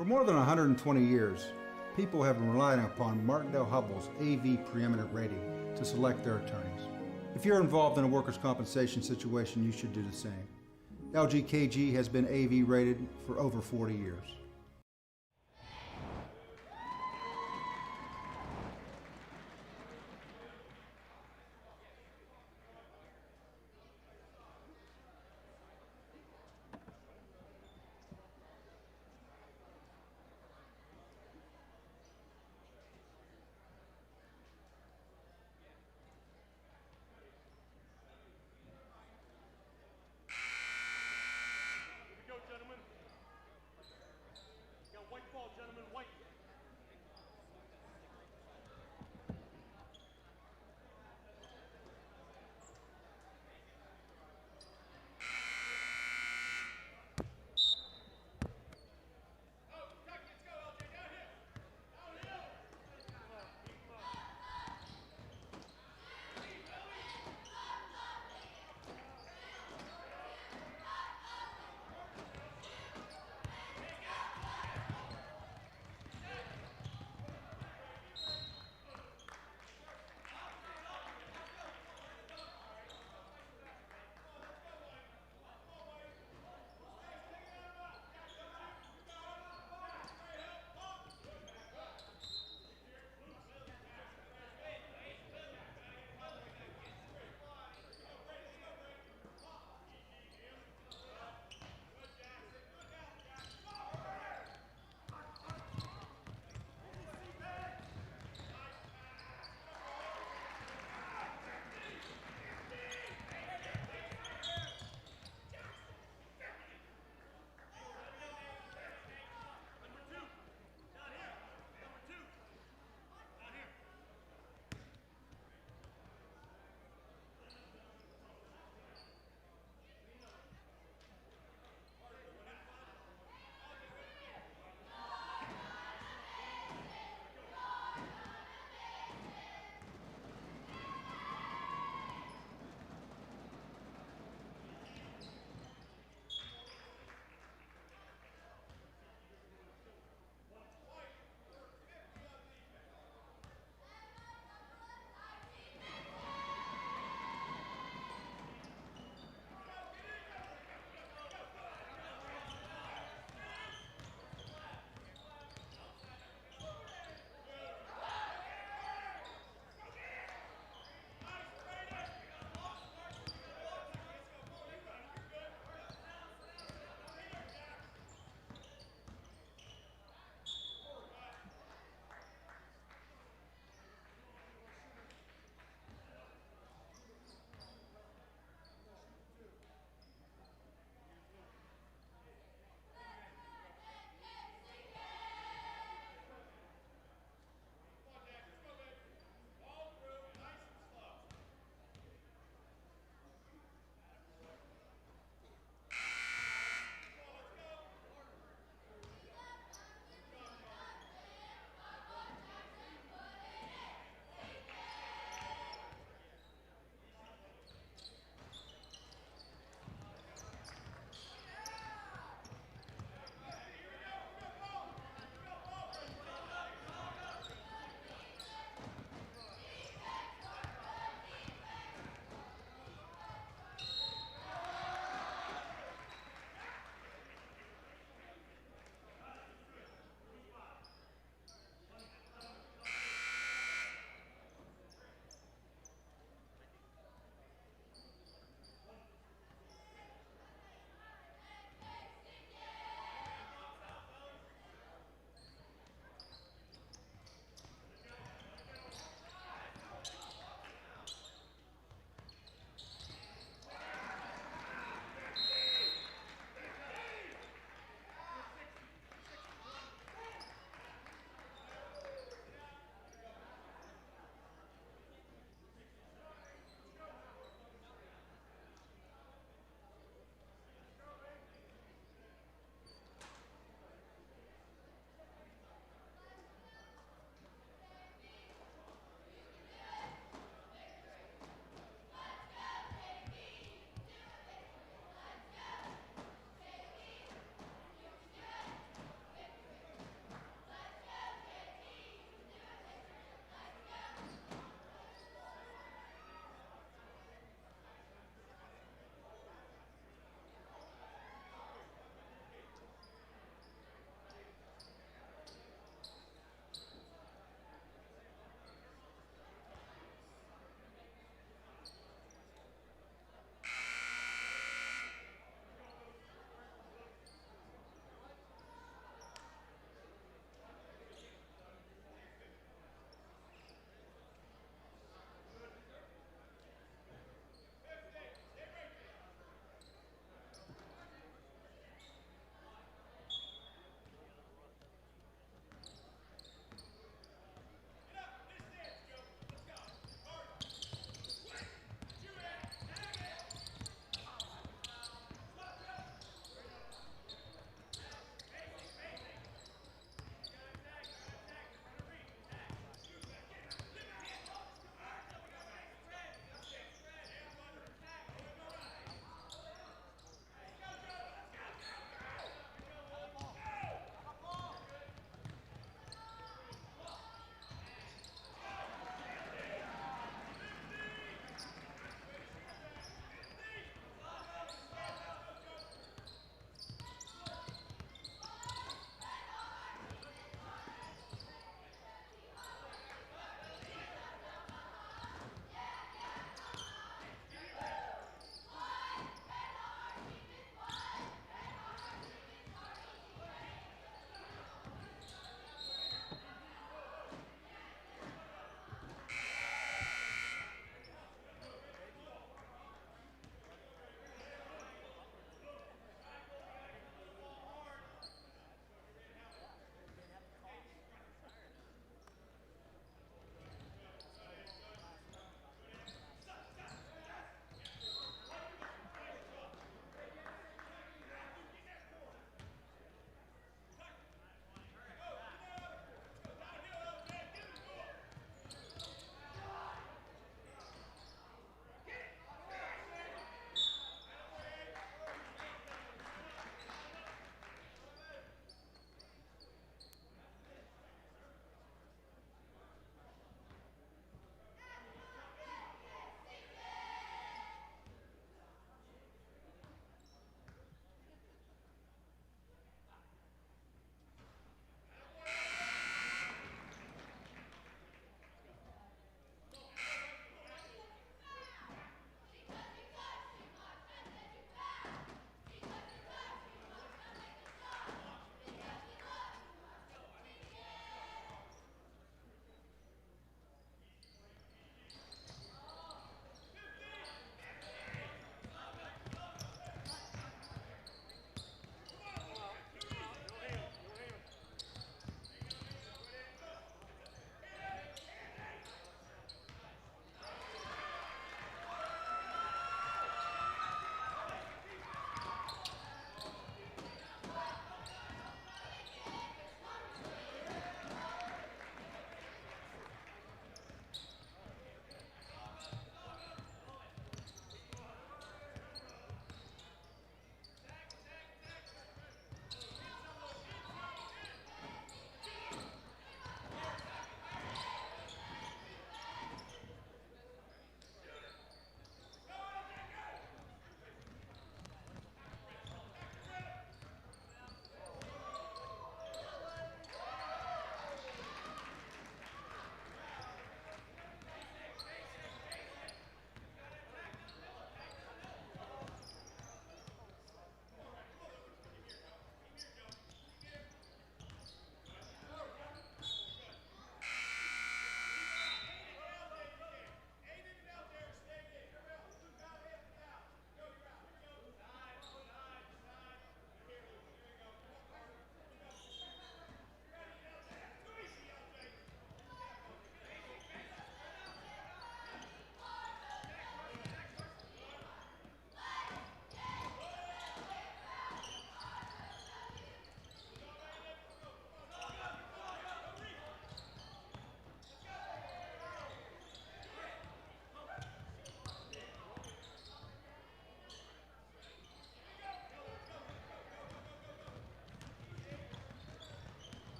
For more than 120 years, people have been relying upon Martindale Hubbell's AV preeminent rating to select their attorneys. If you're involved in a workers' compensation situation, you should do the same. LGKG has been AV rated for over 40 years.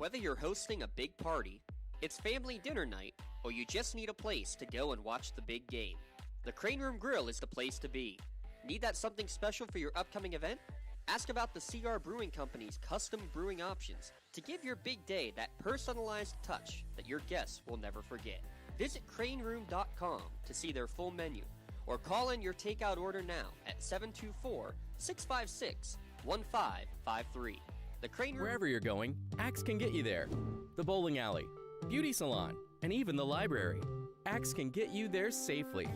Whether you're hosting a big party, it's family dinner night, or you just need a place to go and watch the big game, the Crane Room Grill is the place to be. Need that something special for your upcoming event? Ask about the CR Brewing Company's custom brewing options to give your big day that personalized touch that your guests will never forget. Visit craneroom.com to see their full menu, or call in your takeout order now at 724-656-1553. The Crane Room. Wherever you're going, Axe can get you there. The bowling alley, beauty salon, and even the library. Axe can get you there safely.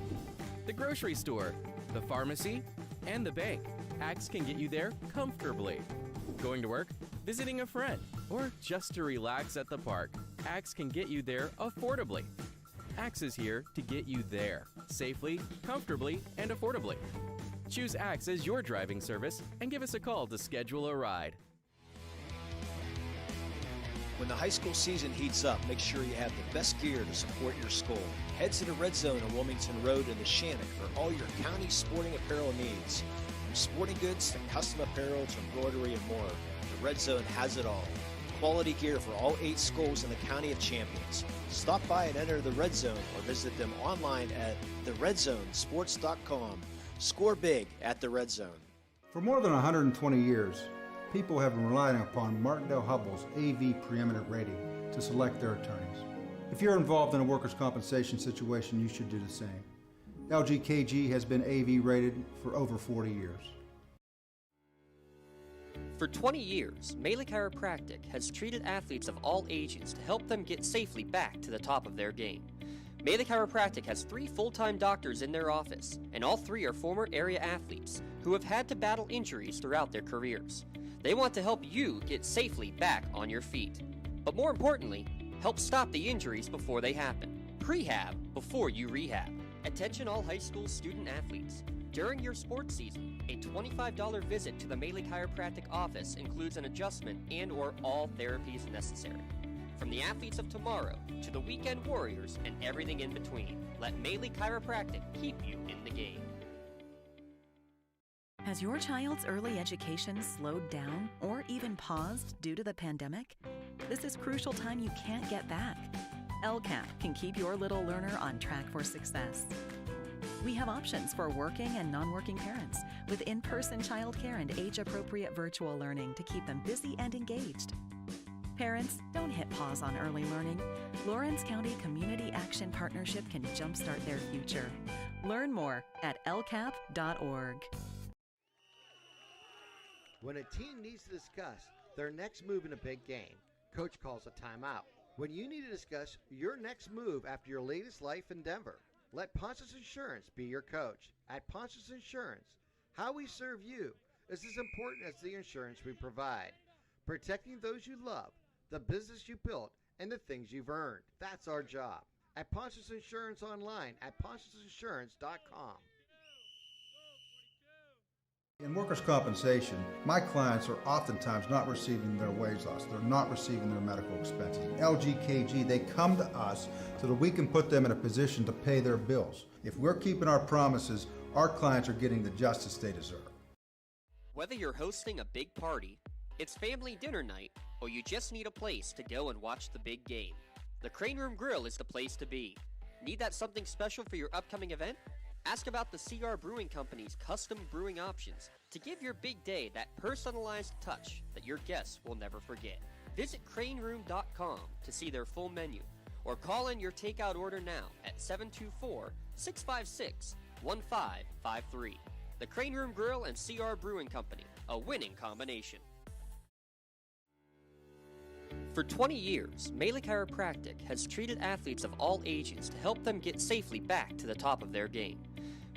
The grocery store, the pharmacy, and the bank. Axe can get you there comfortably. Going to work, visiting a friend, or just to relax at the park. Axe can get you there affordably. Axe is here to get you there safely, comfortably, and affordably. Choose Axe as your driving service and give us a call to schedule a ride. When the high school season heats up, make sure you have the best gear to support your school. Head to the Red Zone on Wilmington Road in Neshannock for all your county sporting apparel needs. From sporting goods to custom apparel to embroidery and more, the Red Zone has it all. Quality gear for all 8 schools in the County of Champions. Stop by and enter the Red Zone or visit them online at theredzonesports.com. Score big at the Red Zone. For more than 120 years, people have been relying upon Martindale Hubbell's AV preeminent rating to select their attorneys. If you're involved in a workers' compensation situation, you should do the same. LGKG has been AV rated for over 40 years. For 20 years, Melee Chiropractic has treated athletes of all ages to help them get safely back to the top of their game. Melee Chiropractic has 3 full-time doctors in their office, and all 3 are former area athletes who have had to battle injuries throughout their careers. They want to help you get safely back on your feet. But more importantly, help stop the injuries before they happen. Prehab before you rehab. Attention all high school student athletes. During your sports season, a $25 visit to the Melee Chiropractic office includes an adjustment and or all therapies necessary. From the athletes of tomorrow to the weekend warriors and everything in between, let Melee Chiropractic keep you in the game. Has your child's early education slowed down or even paused due to the pandemic? This is crucial time you can't get back. LCAP can keep your little learner on track for success. We have options for working and non-working parents with in-person childcare and age-appropriate virtual learning to keep them busy and engaged. Parents, don't hit pause on early learning. Lawrence County Community Action Partnership can jumpstart their future. Learn more at lcap.org. When a team needs to discuss their next move in a big game, coach calls a timeout. When you need to discuss your next move after your latest life endeavor, let Ponce's Insurance be your coach. At Ponce's Insurance, how we serve you is as important as the insurance we provide. Protecting those you love, the business you built, and the things you've earned. That's our job. At Ponce's Insurance online at poncesinsurance.com. In workers' compensation, my clients are oftentimes not receiving their wage loss. They're not receiving their medical expenses. LGKG, they come to us so that we can put them in a position to pay their bills. If we're keeping our promises, our clients are getting the justice they deserve. Whether you're hosting a big party, it's family dinner night, or you just need a place to go and watch the big game, the Crane Room Grill is the place to be. Need that something special for your upcoming event? Ask about the CR Brewing Company's custom brewing options to give your big day that personalized touch that your guests will never forget. Visit craneroom.com to see their full menu, or call in your takeout order now at 724-656-1553. The Crane Room Grill and CR Brewing Company, a winning combination. For 20 years, Melee Chiropractic has treated athletes of all ages to help them get safely back to the top of their game.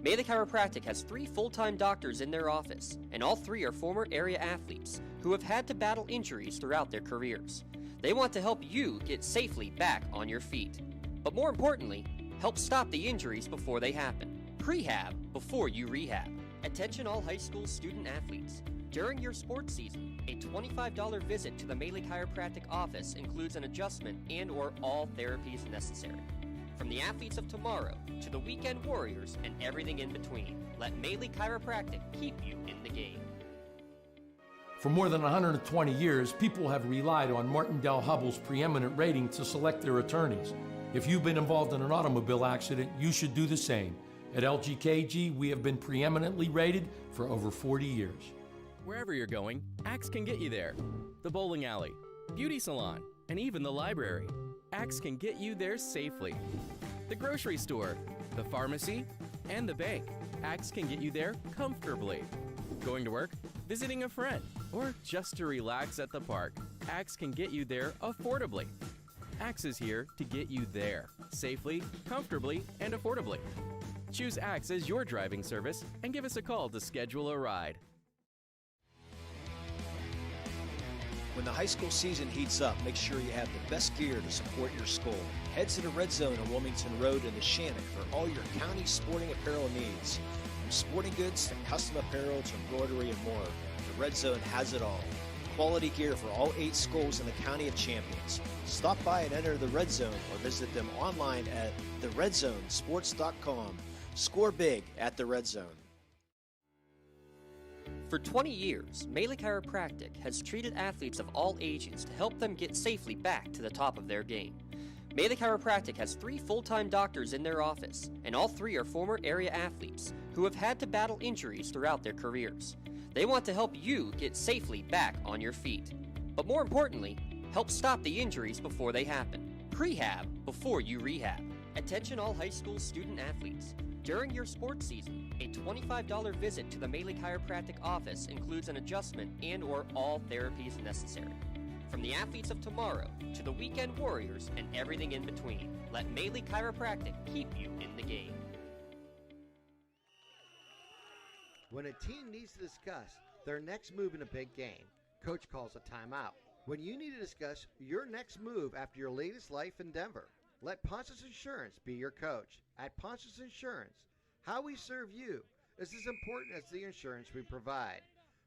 Melee Chiropractic has 3 full-time doctors in their office, and all 3 are former area athletes who have had to battle injuries throughout their careers. They want to help you get safely back on your feet. But more importantly, help stop the injuries before they happen. Prehab before you rehab. Attention all high school student athletes. During your sports season, a $25 visit to the Melee Chiropractic office includes an adjustment and or all therapies necessary. From the athletes of tomorrow to the weekend warriors and everything in between, let Melee Chiropractic keep you in the game. For more than 120 years, people have relied on Martindale-Hubbell's preeminent rating to select their attorneys. If you've been involved in an automobile accident, you should do the same. At LGKG, we have been preeminently rated for over 40 years. Wherever you're going, Axe can get you there. The bowling alley, beauty salon, and even the library. Axe can get you there safely. The grocery store, the pharmacy, and the bank. Axe can get you there comfortably. Going to work, visiting a friend, or just to relax at the park. Axe can get you there affordably. Axe is here to get you there safely, comfortably, and affordably. Choose Axe as your driving service and give us a call to schedule a ride. When the high school season heats up, make sure you have the best gear to support your school. Head to the Red Zone on Wilmington Road in Neshannock for all your county sporting apparel needs. From sporting goods to custom apparel to embroidery and more, the Red Zone has it all. Quality gear for all 8 schools in the County of Champions. Stop by and enter the Red Zone or visit them online at theredzonesports.com. Score big at the Red Zone. For 20 years, Melee Chiropractic has treated athletes of all ages to help them get safely back to the top of their game. Melee Chiropractic has 3 full-time doctors in their office, and all 3 are former area athletes who have had to battle injuries throughout their careers. They want to help you get safely back on your feet. But more importantly, help stop the injuries before they happen. Prehab before you rehab. Attention all high school student athletes. During your sports season, a $25 visit to the Melee Chiropractic office includes an adjustment and/or all therapies necessary. From the athletes of tomorrow to the weekend warriors and everything in between, let Melee Chiropractic keep you in the game. When a team needs to discuss their next move in a big game, coach calls a timeout. When you need to discuss your next move after your latest life endeavor, let Ponce's Insurance be your coach. At Ponce's Insurance, how we serve you is as important as the insurance we provide.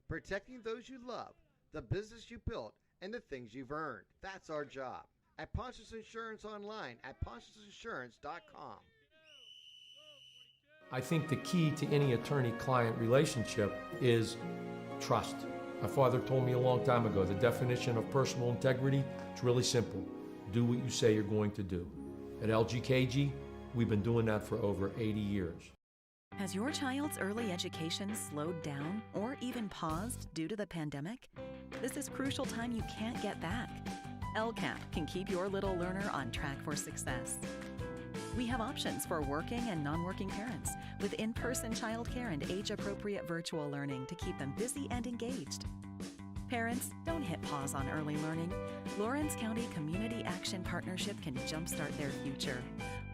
Protecting those you love, the business you built, and the things you've earned. That's our job. At Ponce's Insurance online at poncesinsurance.com. I think the key to any attorney-client relationship is trust. My father told me a long time ago, the definition of personal integrity is really simple. Do what you say you're going to do. At LGKG, we've been doing that for over 80 years. Has your child's early education slowed down or even paused due to the pandemic? This is crucial time you can't get back. LCAP can keep your little learner on track for success. We have options for working and non-working parents with in-person childcare and age-appropriate virtual learning to keep them busy and engaged. Parents, don't hit pause on early learning. Lawrence County Community Action Partnership can jumpstart their future.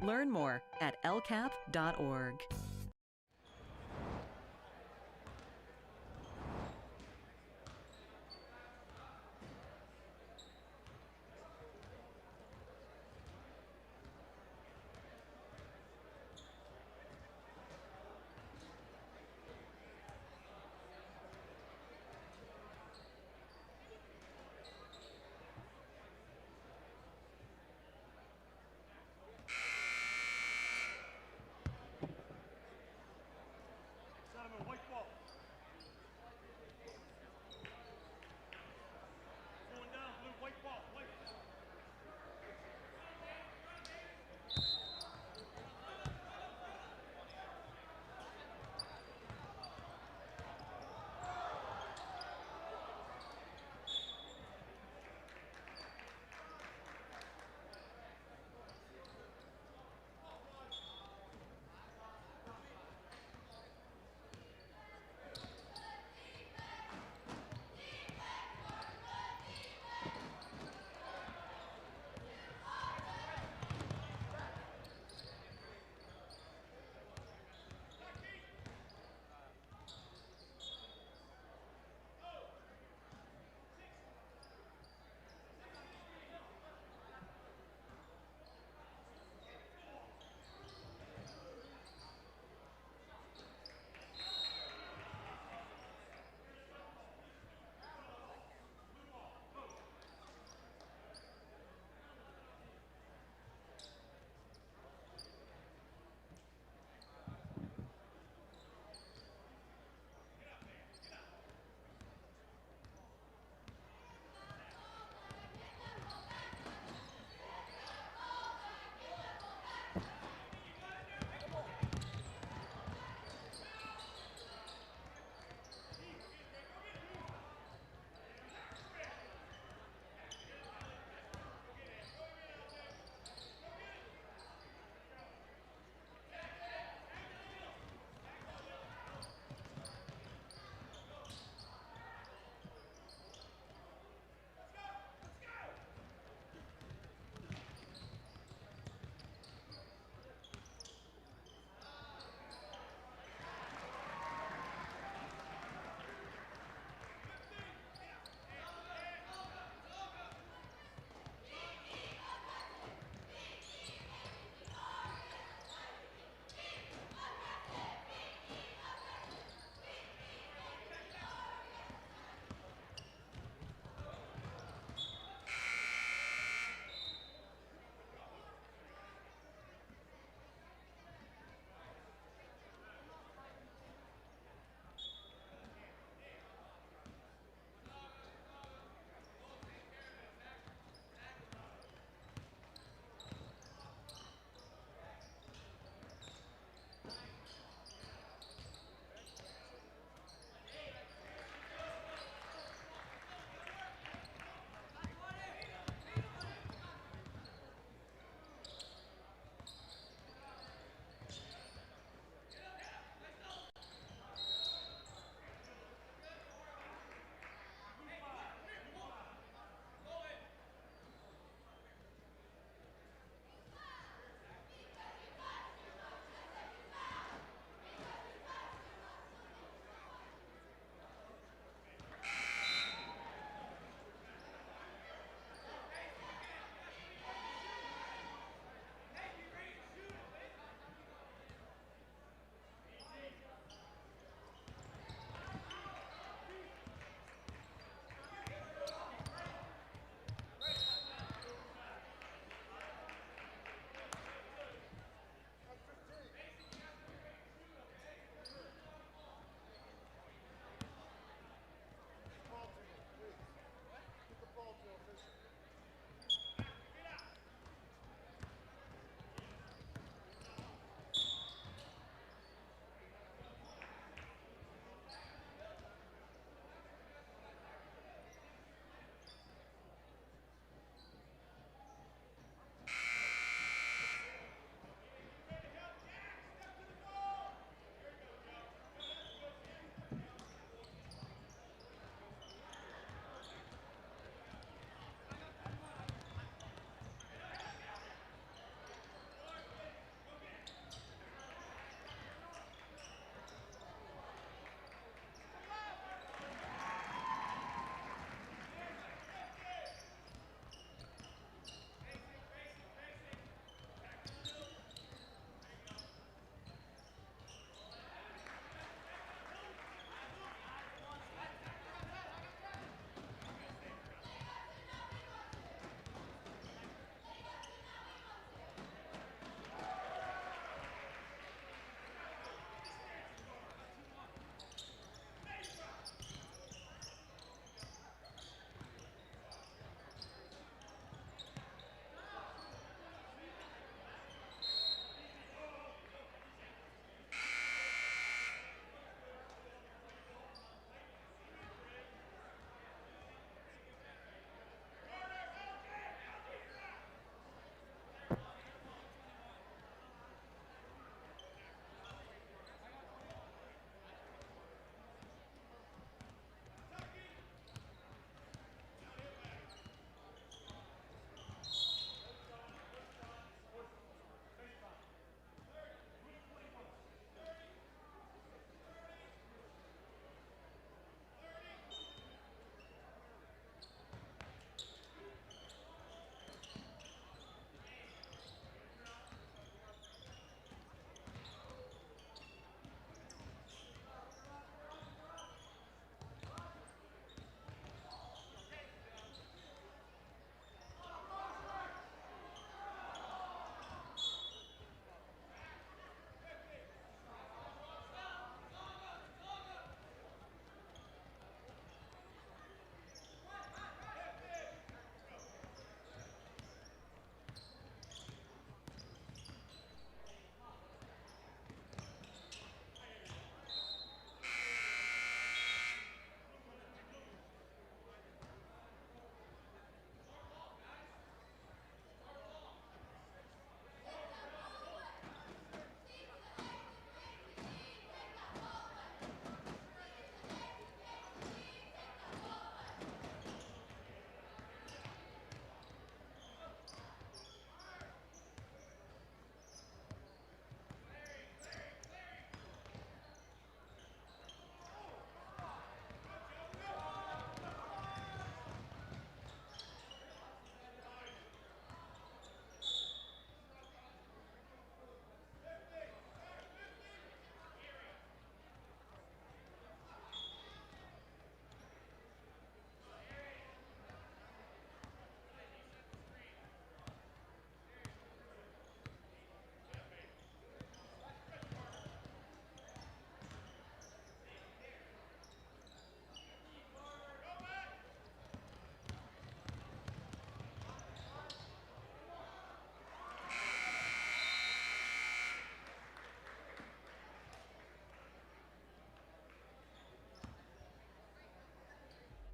Learn more at lcap.org.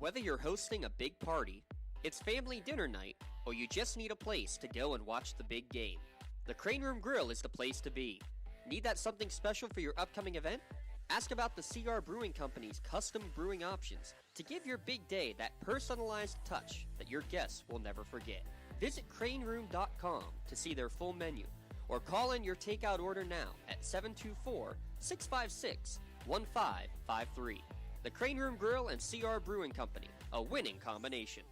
Whether you're hosting a big party, it's family dinner night, or you just need a place to go and watch the big game, the Crane Room Grill is the place to be. Need that something special for your upcoming event? Ask about the CR Brewing Company's custom brewing options to give your big day that personalized touch that your guests will never forget. Visit craneroom.com to see their full menu, or call in your takeout order now at 724-656-1553. The Crane Room Grill and CR Brewing Company, a winning combination.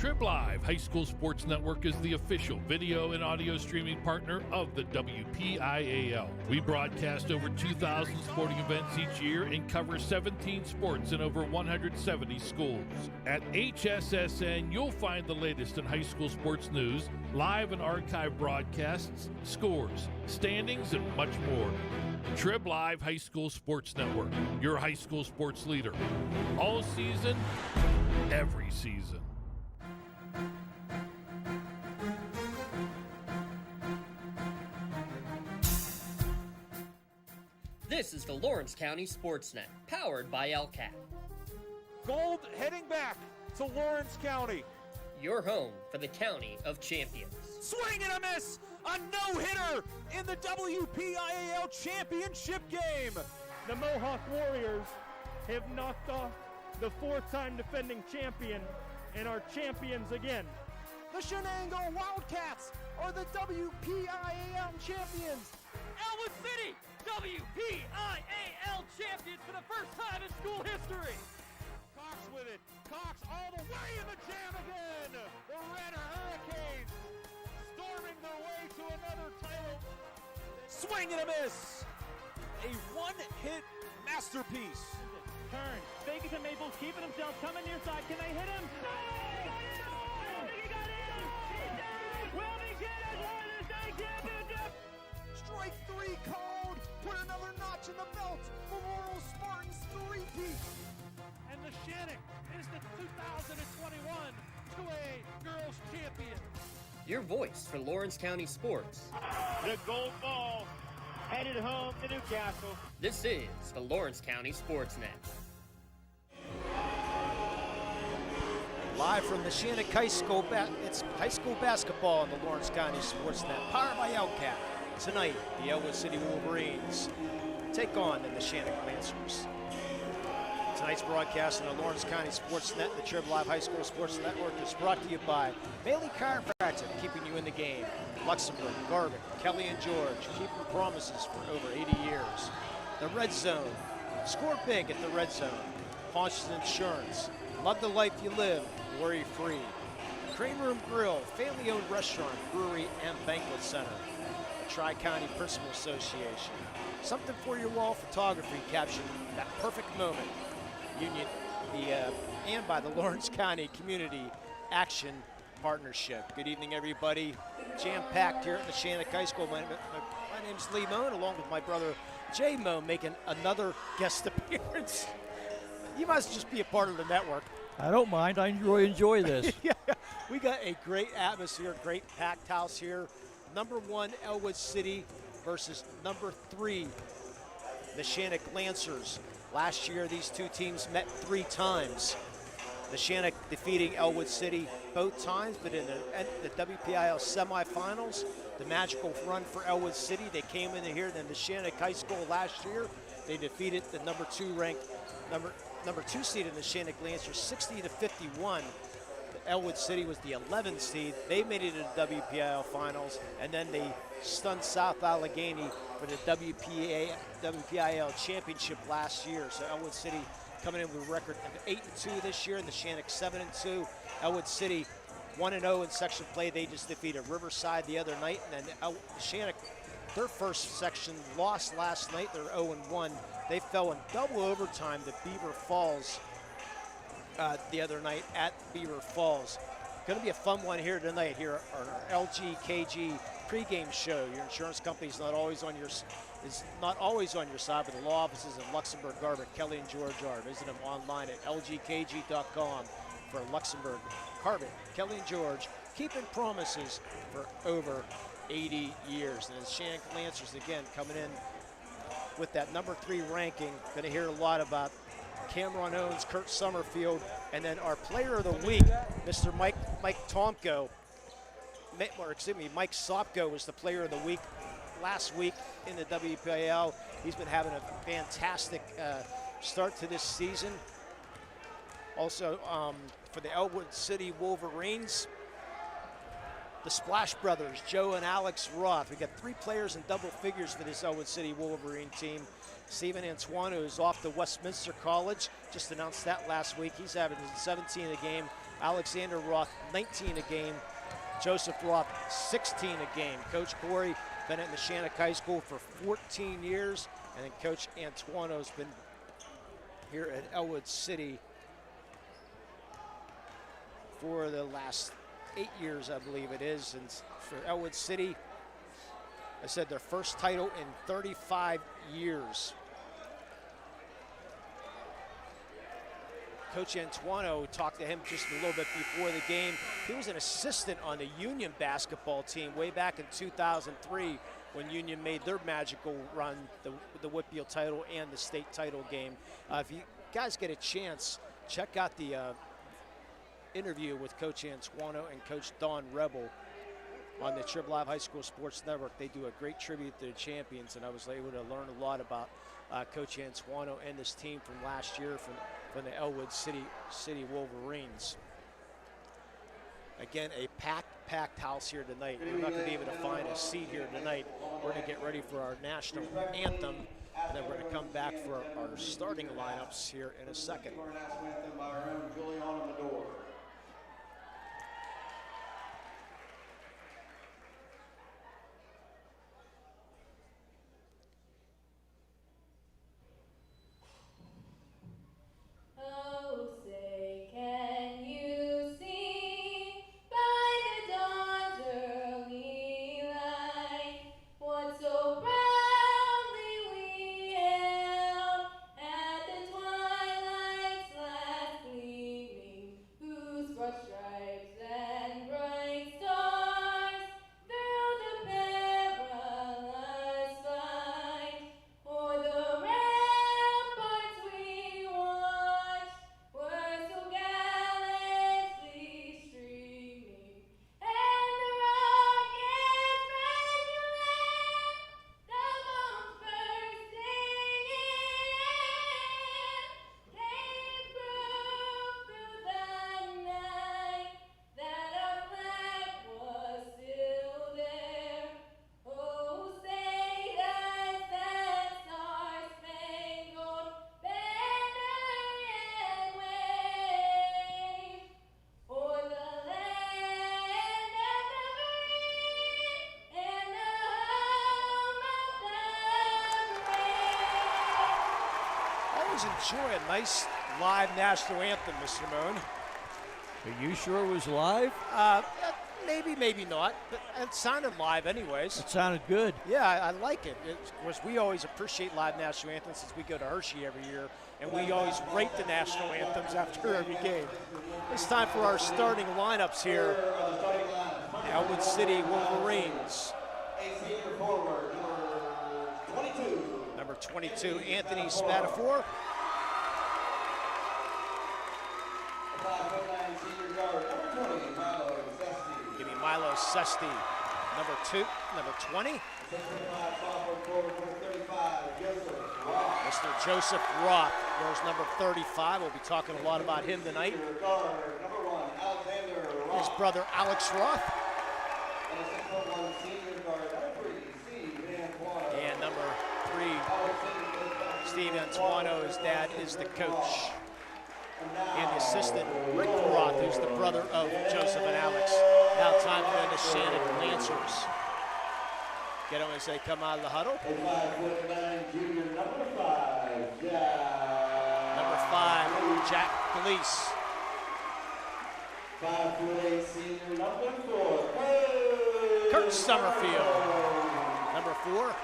Trib Live High School Sports Network is the official video and audio streaming partner of the WPIAL. We broadcast over 2,000 sporting events each year and cover 17 sports in over 170 schools. At HSSN, you'll find the latest in high school sports news, live and archive broadcasts, scores, standings, and much more. Trib Live High School Sports Network, your high school sports leader. All season, every season. This is the Lawrence County SportsNet, powered by LCAT. Gold heading back to Lawrence County. Your home for the County of Champions. Swing and a miss! A no-hitter in the WPIAL championship game. The Mohawk Warriors have knocked off the fourth-time defending champion and are champions again. The Neshannock Wildcats are the WPIAL champions. Ellwood City, WPIAL champions for the first time in school history. Cox with it. Cox all the way in the jam again. The Red Hurricanes storming their way to another title. Swing and a miss. A one-hit masterpiece. Turn. Vegas and Maples keeping themselves coming near side. Can they hit him? No! He got in! Will he get it? What is the championship? Strike three called. Put another notch in the belt for Laurel Spartans three-peat. And the Neshannock is the 2021 2A Girls Champion. Your voice for Lawrence County sports. The gold ball headed home to Newcastle. This is the Lawrence County SportsNet. Live from the Neshannock High School, it's high school basketball on the Lawrence County SportsNet, powered by LCAT. Tonight, the Ellwood City Wolverines take on the Neshannock Lancers. Tonight's broadcast on the Lawrence County SportsNet, the Trib Live High School Sports Network, is brought to you by Bailey Chiropractic, keeping you in the game. Luxembourg, Garvin, Kelly and George, keeping promises for over 80 years. The Red Zone, score big at the Red Zone. Paunches Insurance, love the life you live, worry free. Cream Room Grill, family-owned restaurant, brewery, and banquet center. The Tri-County Principal Association, something for your wall photography, caption that perfect moment. Union, and by the Lawrence County Community Action Partnership. Good evening, everybody. Jam-packed here at Neshannock High School. My name's Lee Moan, along with my brother Jay Moan, making another guest appearance. You must just be a part of the network. I don't mind. I enjoy this. Yeah, we got a great atmosphere, great packed house here. Number 1, Ellwood City versus number 3, Neshannock Lancers. Last year, these two teams met 3 times. Neshannock defeating Ellwood City both times, but in the WPIAL semifinals, the magical run for Ellwood City. They came in here in the Neshannock High School last year. They defeated the number 2 ranked, number 2 seed in the Neshannock Lancers, 60-51. Ellwood City was the 11th seed. They made it to the WPIAL finals, and then they stunned South Allegheny for the WPIAL championship last year. So Ellwood City coming in with a record of 8-2 this year, and the Neshannock 7-2. Ellwood City 1-0 in section play. They just defeated Riverside the other night, and then Neshannock, their first section lost last night. They're 0-1. They fell in double overtime to Beaver Falls the other night at Beaver Falls. Going to be a fun one here tonight here on our LGKG pregame show. Your insurance company is not always on your side, but the law offices in Luxembourg, Garvin, Kelly and George are. Visit them online at lgkg.com for Luxembourg, Garvin, Kelly and George, keeping promises for over 80 years. And the Neshannock Lancers again coming in with that number 3 ranking. Going to hear a lot about Cameron Owens, Kurt Summerfield, and then our player of the week, Mr. Mike Tomko. Mike Sopko was the player of the week last week in the WPIAL. He's been having a fantastic start to this season. Also, for the Ellwood City Wolverines, the Splash Brothers, Joe and Alex Roth. We got 3 players in double figures for this Ellwood City Wolverine team. Stephen Antoine, who is off to Westminster College, just announced that last week. He's averaging 17 a game. Alexander Roth, 19 a game. Joseph Roth, 16 a game. Coach Corey been at Neshannock High School for 14 years, and then Coach Antuano's been here at Ellwood City for the last 8 years, I believe it is. And for Ellwood City, I said their first title in 35 years. Coach Antuano, talked to him just a little bit before the game. He was an assistant on the Union basketball team way back in 2003 when Union made their magical run, the WPIAL title and the state title game. If you guys get a chance, check out the interview with Coach Antuano and Coach Don Rebel on the Trib Live High School Sports Network. They do a great tribute to the champions, and I was able to learn a lot about Coach Antuano and this team from last year from the Ellwood City Wolverines. Again, a packed house here tonight. We're not going to be able to find a seat here tonight. We're going to get ready for our national anthem, and then we're going to come back for our starting lineups here in a second. Enjoy a nice live national anthem, Mr. Moon. Are you sure it was live? Maybe, maybe not, but it sounded live anyways. It sounded good. Yeah, I like it. Of course, we always appreciate live national anthems since we go to Hershey every year, and we always rate the national anthems after every game. It's time for our starting lineups here. Ellwood City Wolverines. Number 22, Anthony Spatafor. Give me Milo Sesti. Number 20. Mr. Joseph Roth, there's number 35. We'll be talking a lot about him tonight. His brother Alex Roth. And number 3, Steve Antuano, his dad is the coach. And the assistant, Rick Roth, who's the brother of Joseph and Alex. Now time for the Neshannock Lancers. Get them as they come out of the huddle. Number 5, Jack Gleese. 5'8" senior, number 4, Kurt Summerfield. Number 4,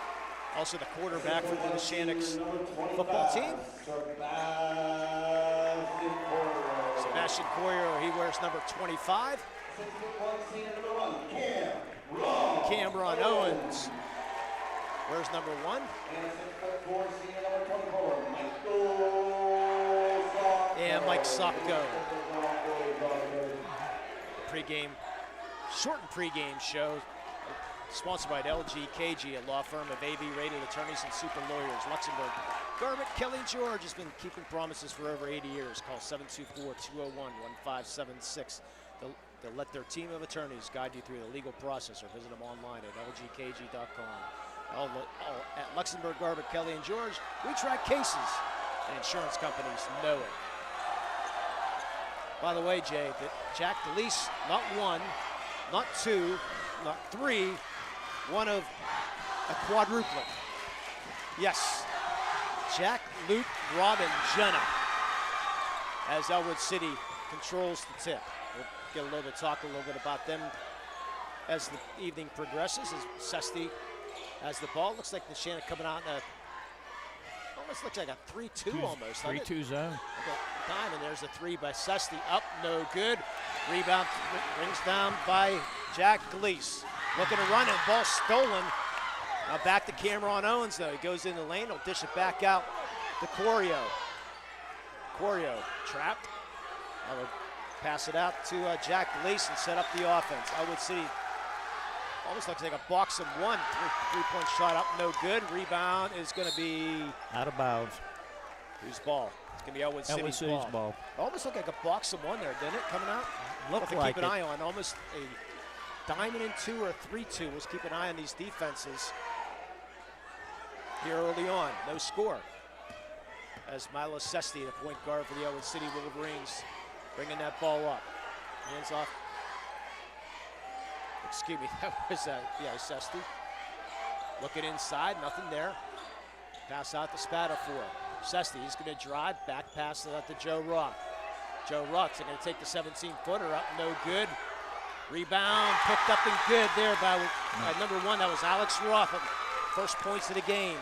also the quarterback for the Neshannock's football team. Sebastian Coyer, he wears number 25. Cameron Owens wears number 1. And Mike Sopko. Pregame, shortened pregame show sponsored by LGKG, a law firm of AV-rated attorneys and super lawyers. Luxembourg. Garbutt Kelly George has been keeping promises for over 80 years. Call 724-201-1576. They'll let their team of attorneys guide you through the legal process or visit them online at lgkg.com. At Luxembourg, Garbutt Kelly and George, we try cases, and insurance companies know it. By the way, Jay, that Jack DeLeese, not one, not two, not three, one of a quadruplet. Yes, Jack, Luke, Robin, Jenna, as Ellwood City controls the tip. We'll get a little bit about them as the evening progresses, as Sesti has the ball. Looks like Neshannock coming out in almost looks like a 3-2 almost. 3-2 zone. Dime, and there's a three by Sesti. Up, no good. Rebound brings down by Jack DeLeese. Looking to run it, ball stolen. Now back to Cameron Owens, though. He goes in the lane, he'll dish it back out to Corio. Corio trapped. Now they'll pass it out to Jack DeLeese and set up the offense. Ellwood City almost looks like a box of one. Three-point shot up, no good. Rebound is going to be out of bounds. Whose ball? It's going to be Ellwood City's ball. Almost looked like a box of one there, didn't it, coming out? Looked like keep an eye on. Almost a diamond in two or a 3-2. Let's keep an eye on these defenses here early on. No score. As Milo Sesti, the point guard for the Ellwood City Wolverines, bringing that ball up. Hands off. Excuse me, that was Sesti. Looking inside, nothing there. Pass out to Spatafor. Sesti, he's going to drive, back pass it out to Joe Roth. Joe Roth's going to take the 17-footer up, no good. Rebound, picked up and good there by number one. That was Alex Roth. First points of the game.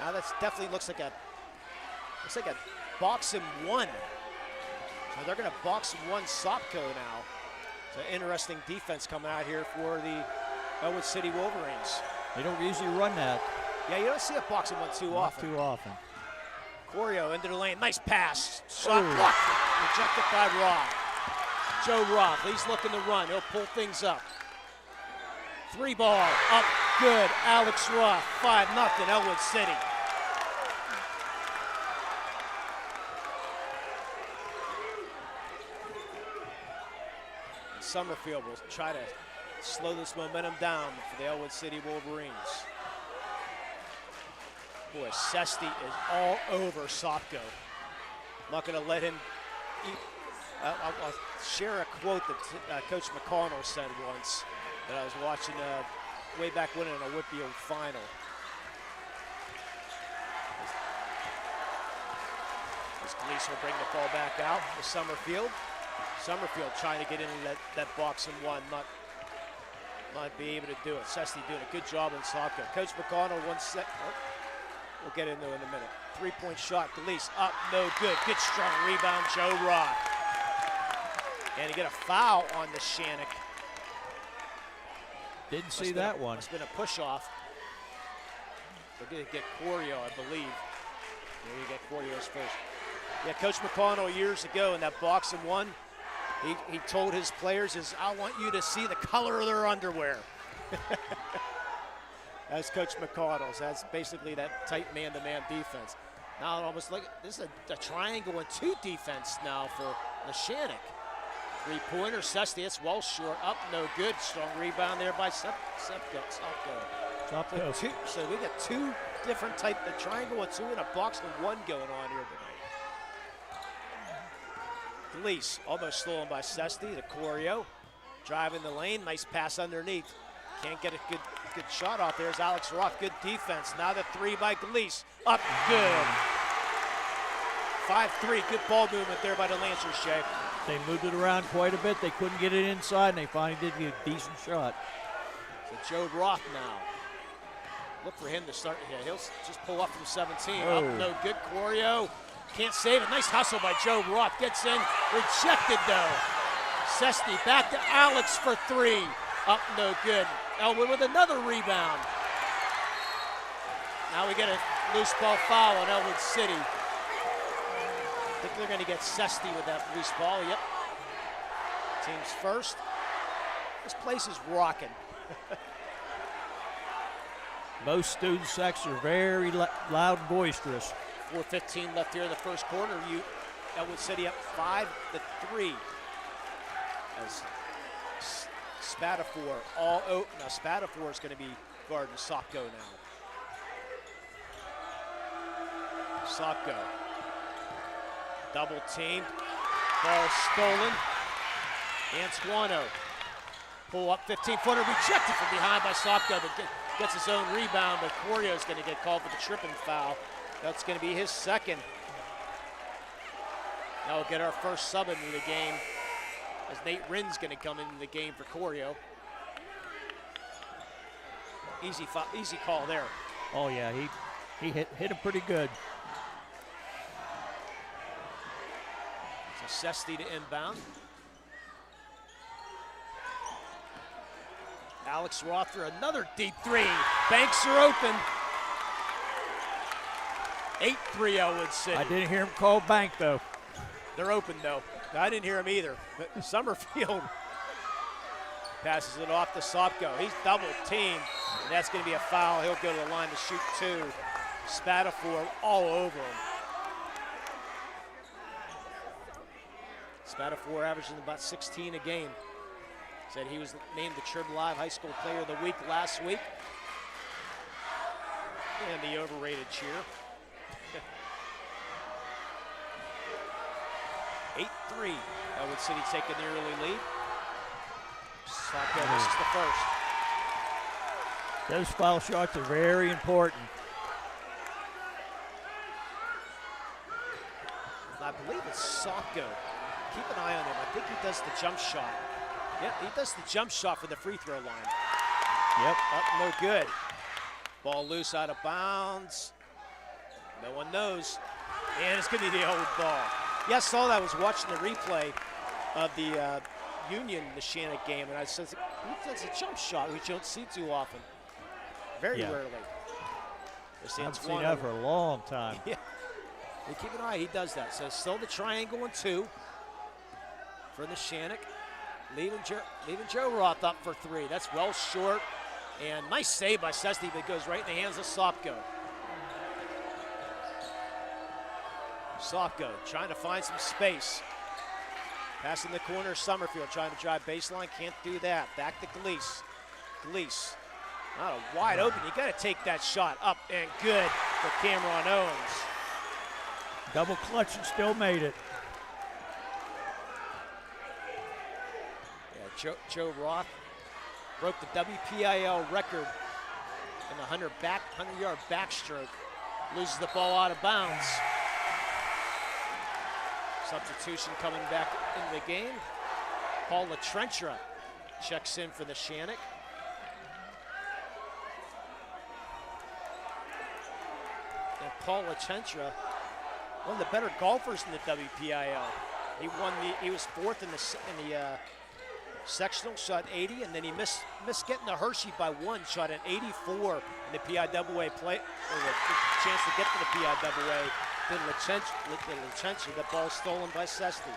Now that definitely looks like a box and one. So they're going to box and one Sopko now. It's an interesting defense coming out here for the Ellwood City Wolverines. They don't usually run that. Yeah, you don't see a box and one too often. Not too often. Corio into the lane, nice pass. Shot blocked, rejected by Roth. Joe Roth, he's looking to run. He'll pull things up. Three ball, up, good. Alex Roth, 5-0, Ellwood City. And Summerfield will try to slow this momentum down for the Ellwood City Wolverines. Boy, Sesti is all over Sopko. Not going to let him eat. I'll share a quote that Coach McConnell said once that I was watching way back when in a WPIAL final. As DeLeese will bring the ball back out to Summerfield. Summerfield trying to get into that box and one, not be able to do it. Sesti doing a good job in Sopko. Coach McConnell we'll get into it in a minute. Three-point shot, DeLeese up, no good. Good strong rebound, Joe Roth. And you get a foul on Neshannock. Didn't see that one. It's been a push-off. They're going to get Corio, I believe. There you get Corio's first. Yeah, Coach McConnell years ago in that box and one, he told his players, I want you to see the color of their underwear. That's Coach McConnell's. That's basically that tight man-to-man defense. Now it almost like this is a triangle and two defense now for Neshannock. Three-pointer, Sesti, it's well short, up, no good. Strong rebound there by Sopko. So we got two different type, the triangle and two and a box and one going on here tonight. DeLeese almost stolen by Sesti to Corio. Driving the lane, nice pass underneath. Can't get a good shot off there. Is Alex Roth, good defense. Now the three by DeLeese, up, good. 5-3, good ball movement there by the Lancers, Shay. They moved it around quite a bit. They couldn't get it inside, and they finally did get a decent shot. So Joe Roth now. Look for him to start. Yeah, he'll just pull up from 17. Oh. Up, no good. Corio can't save it. Nice hustle by Joe Roth. Gets in. Rejected, though. Sesti back to Alex for three. Up, no good. Ellwood with another rebound. Now we get a loose ball foul on Ellwood City. I think they're going to get Sesti with that loose ball. Yep. Team's first. This place is rocking. Both student sects are very loud and boisterous. 4:15 left here in the first quarter. Ellwood City up 5-3. As Spatafor all out. Now Spatafor is going to be guarding Sopko now. Sopko. Double team. Ball stolen. Antoine. Pull up 15-footer, rejected from behind by Sopko, but gets his own rebound, but Corio's going to get called for the tripping foul. That's going to be his second. Now we'll get our first sub into the game as Nate Rin's going to come into the game for Corio. Easy call there. Oh yeah, he hit him pretty good. So Sesti to inbound. Alex Roth for another deep three. Banks are open. 8-3 Ellwood City. I didn't hear him call bank though. They're open though. I didn't hear him either. But Summerfield passes it off to Sopko. He's double teamed, and that's going to be a foul. He'll go to the line to shoot 2. Spatafor all over him. Spatafor averaging about 16 a game. Said he was named the Trib Live High School Player of the Week last week. And the overrated cheer. 8-3. Ellwood City taking the early lead. Sopko misses the first. Those foul shots are very important. I believe it's Sopko. Keep an eye on him. I think he does the jump shot. Yep, he does the jump shot for the free throw line. Yep, up no good. Ball loose out of bounds. No one knows. And it's going to be the Ellwood ball. Yeah, I saw that. I was watching the replay of the Union Neshannock game, and I said, who does a jump shot, which you don't see too often? Very rarely. I've seen that for a long time. Yeah. And keep an eye, he does that. So still the triangle and 2 for Neshannock. Leaving Joe Roth up for 3. That's well short. And nice save by Sesti, but it goes right in the hands of Sopko. Sopko trying to find some space. Passing the corner, Summerfield trying to drive baseline, can't do that. Back to Gleese. Gleese, not a wide open, you gotta take that shot up and good for Cameron Owens. Double clutch and still made it. Yeah, Joe Roth broke the WPIAL record in the 100-yard backstroke. Loses the ball out of bounds. Substitution coming back into the game. Paul LaTrentra checks in for the Neshannock. And Paul LaTrentra, one of the better golfers in the WPIL. He was 4th in the sectional, shot 80, and then he missed getting the Hershey by 1, shot an 84 in the PIAA play, or the chance to get to the PIAA. Then LaTrentra, the ball stolen by Sesti.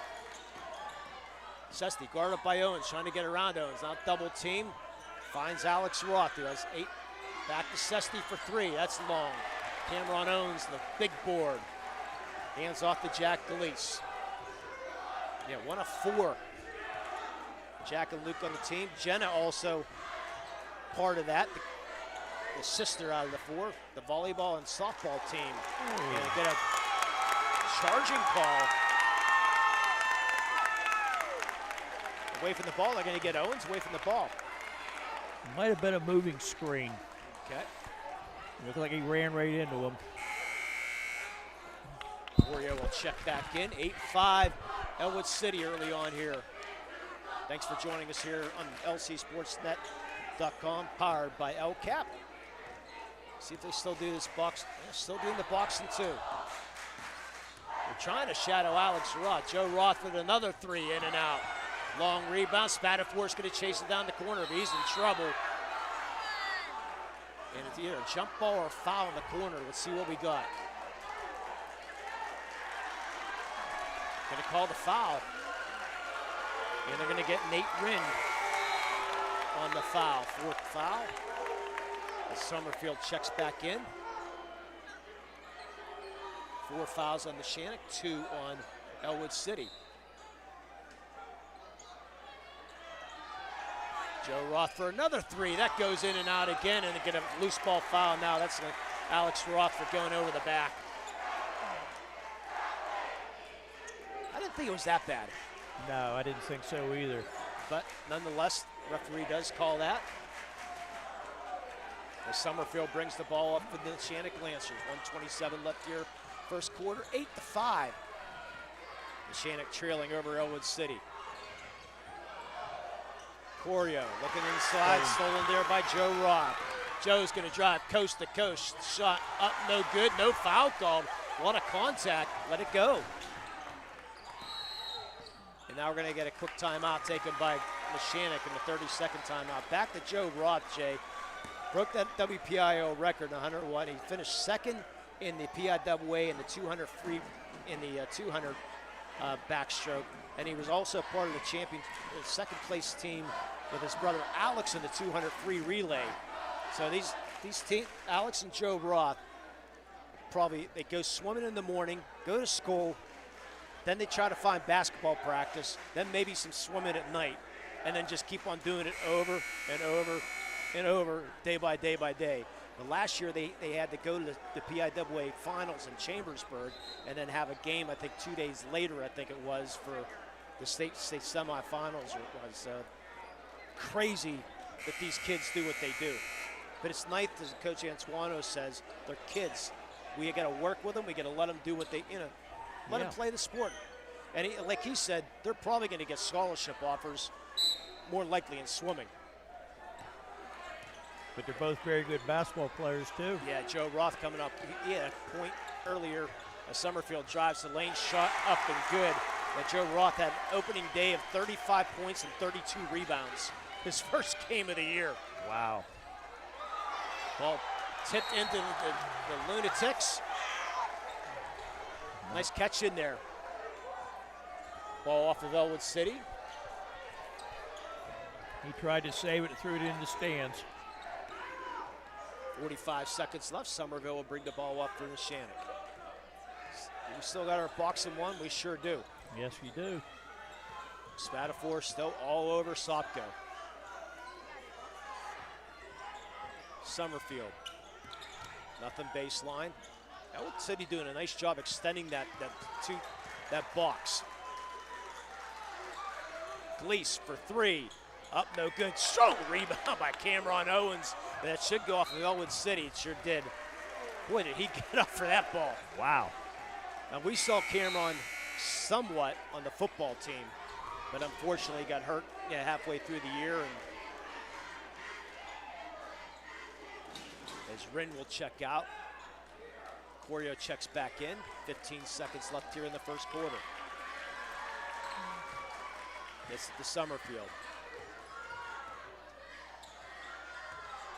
Sesti guarded by Owens, trying to get around Owens, not double team. Finds Alex Roth, who has 8. Back to Sesti for 3, that's long. Cameron Owens, the big board. Hands off to Jack Gleese. Yeah, 1 of 4. Jack and Luke on the team. Jenna also part of that. The sister out of the 4, the volleyball and softball team. And get a charging call. Away from the ball, they're going to get Owens away from the ball. Might have been a moving screen. Okay. Looked like he ran right into him. Corio will check back in. 8-5 Ellwood City early on here. Thanks for joining us here on LCSportsNet.com, powered by LCAP. See if they still do this box. They're still doing the boxing too. They're trying to shadow Alex Roth. Joe Roth with another 3 in and out. Long rebound. Spatafor's going to chase it down the corner, but he's in trouble. And it's either a jump ball or a foul in the corner. Let's see what we got. Going to call the foul. And they're going to get Nate Rin on the foul. 4th foul. As Summerfield checks back in. 4 fouls on Neshannock, 2 on Ellwood City. Joe Roth for another 3. That goes in and out again, and they get a loose ball foul now. That's Alex Roth for going over the back. think it was that bad. No, I didn't think so either. But nonetheless, referee does call that. As Summerfield brings the ball up for the Neshannock Lancers. 1:27 left here, first quarter, 8-5. Neshannock trailing over Ellwood City. Corio looking inside, stolen there by Joe Robb. Joe's going to drive coast to coast. Shot up, no good, no foul called. A lot of contact, let it go. And now we're going to get a quick timeout taken by Neshannock in the 32nd timeout. Back to Joe Roth, Jay. Broke that WPIAL record in 101. He finished second in the PIAA in the 200 free, in the 200 backstroke. And he was also part of the second place team with his brother Alex in the 200 free relay. So these teams, Alex and Joe Roth, they go swimming in the morning, go to school, then they try to find basketball practice, then maybe some swimming at night, and then just keep on doing it over and over and over, day by day by day. But last year they had to go to the PIAA finals in Chambersburg and then have a game, I think 2 days later, I think it was, for the state semifinals. It was crazy that these kids do what they do. But it's nice, as Coach Antuano says, they're kids. We got to work with them. We got to let them do what they, let them play the sport. And like he said, they're probably going to get scholarship offers, more likely in swimming. But they're both very good basketball players, too. Yeah, Joe Roth coming up. He had a point earlier. Summerfield drives the lane, shot up and good. But Joe Roth had an opening day of 35 points and 32 rebounds. His first game of the year. Wow. Ball tipped into the Lunatics. Nice catch in there. Ball off of Ellwood City. He tried to save it and threw it in the stands. 45 seconds left. Somerville will bring the ball up for Neshannock. We still got our box and one. We sure do. Yes, we do. Spatafor still all over Sopko. Summerfield. Nothing baseline. Ellwood City doing a nice job extending that box. Gleese for three. Up, no good. Strong rebound by Cameron Owens. That should go off of Ellwood City. It sure did. Boy, did he get up for that ball. Wow. Now, we saw Cameron somewhat on the football team, but unfortunately got hurt halfway through the year. And as Rin will check out, Corio checks back in. 15 seconds left here in the first quarter. It's the Summerfield.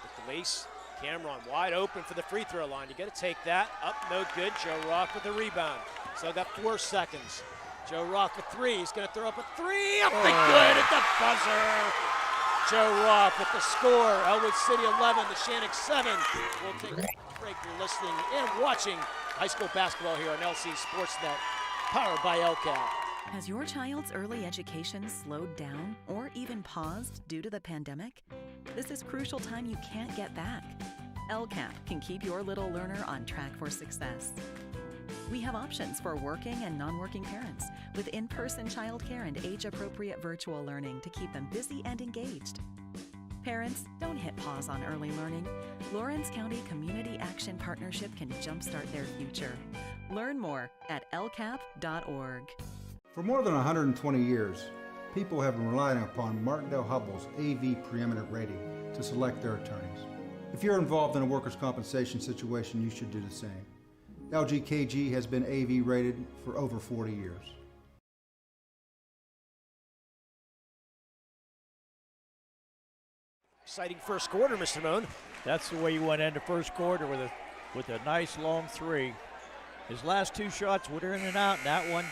With the lace, Cameron wide open for the free throw line. You got to take that. Up, no good. Joe Roth with the rebound. So got 4 seconds. Joe Roth with three. He's going to throw up a three. Up and good at the buzzer. Joe Roth with the score. Ellwood City 11, Neshannock 7. We'll take a break. You're listening and watching high school basketball here on LC SportsNet, powered by LCAP. Has your child's early education slowed down or even paused due to the pandemic? This is crucial time you can't get back. LCAP can keep your little learner on track for success. We have options for working and non-working parents with in-person childcare and age-appropriate virtual learning to keep them busy and engaged. Parents, don't hit pause on early learning. Lawrence County Community Action Partnership can jumpstart their future. Learn more at lcap.org. For more than 120 years, people have been relying upon Martindale Hubbell's AV preeminent rating to select their attorneys. If you're involved in a workers' compensation situation, you should do the same. LGKG has been AV rated for over 40 years. Exciting first quarter, Mr. Moon. That's the way you want to end the first quarter, with a nice long three. His last 2 shots were in and out, and that one,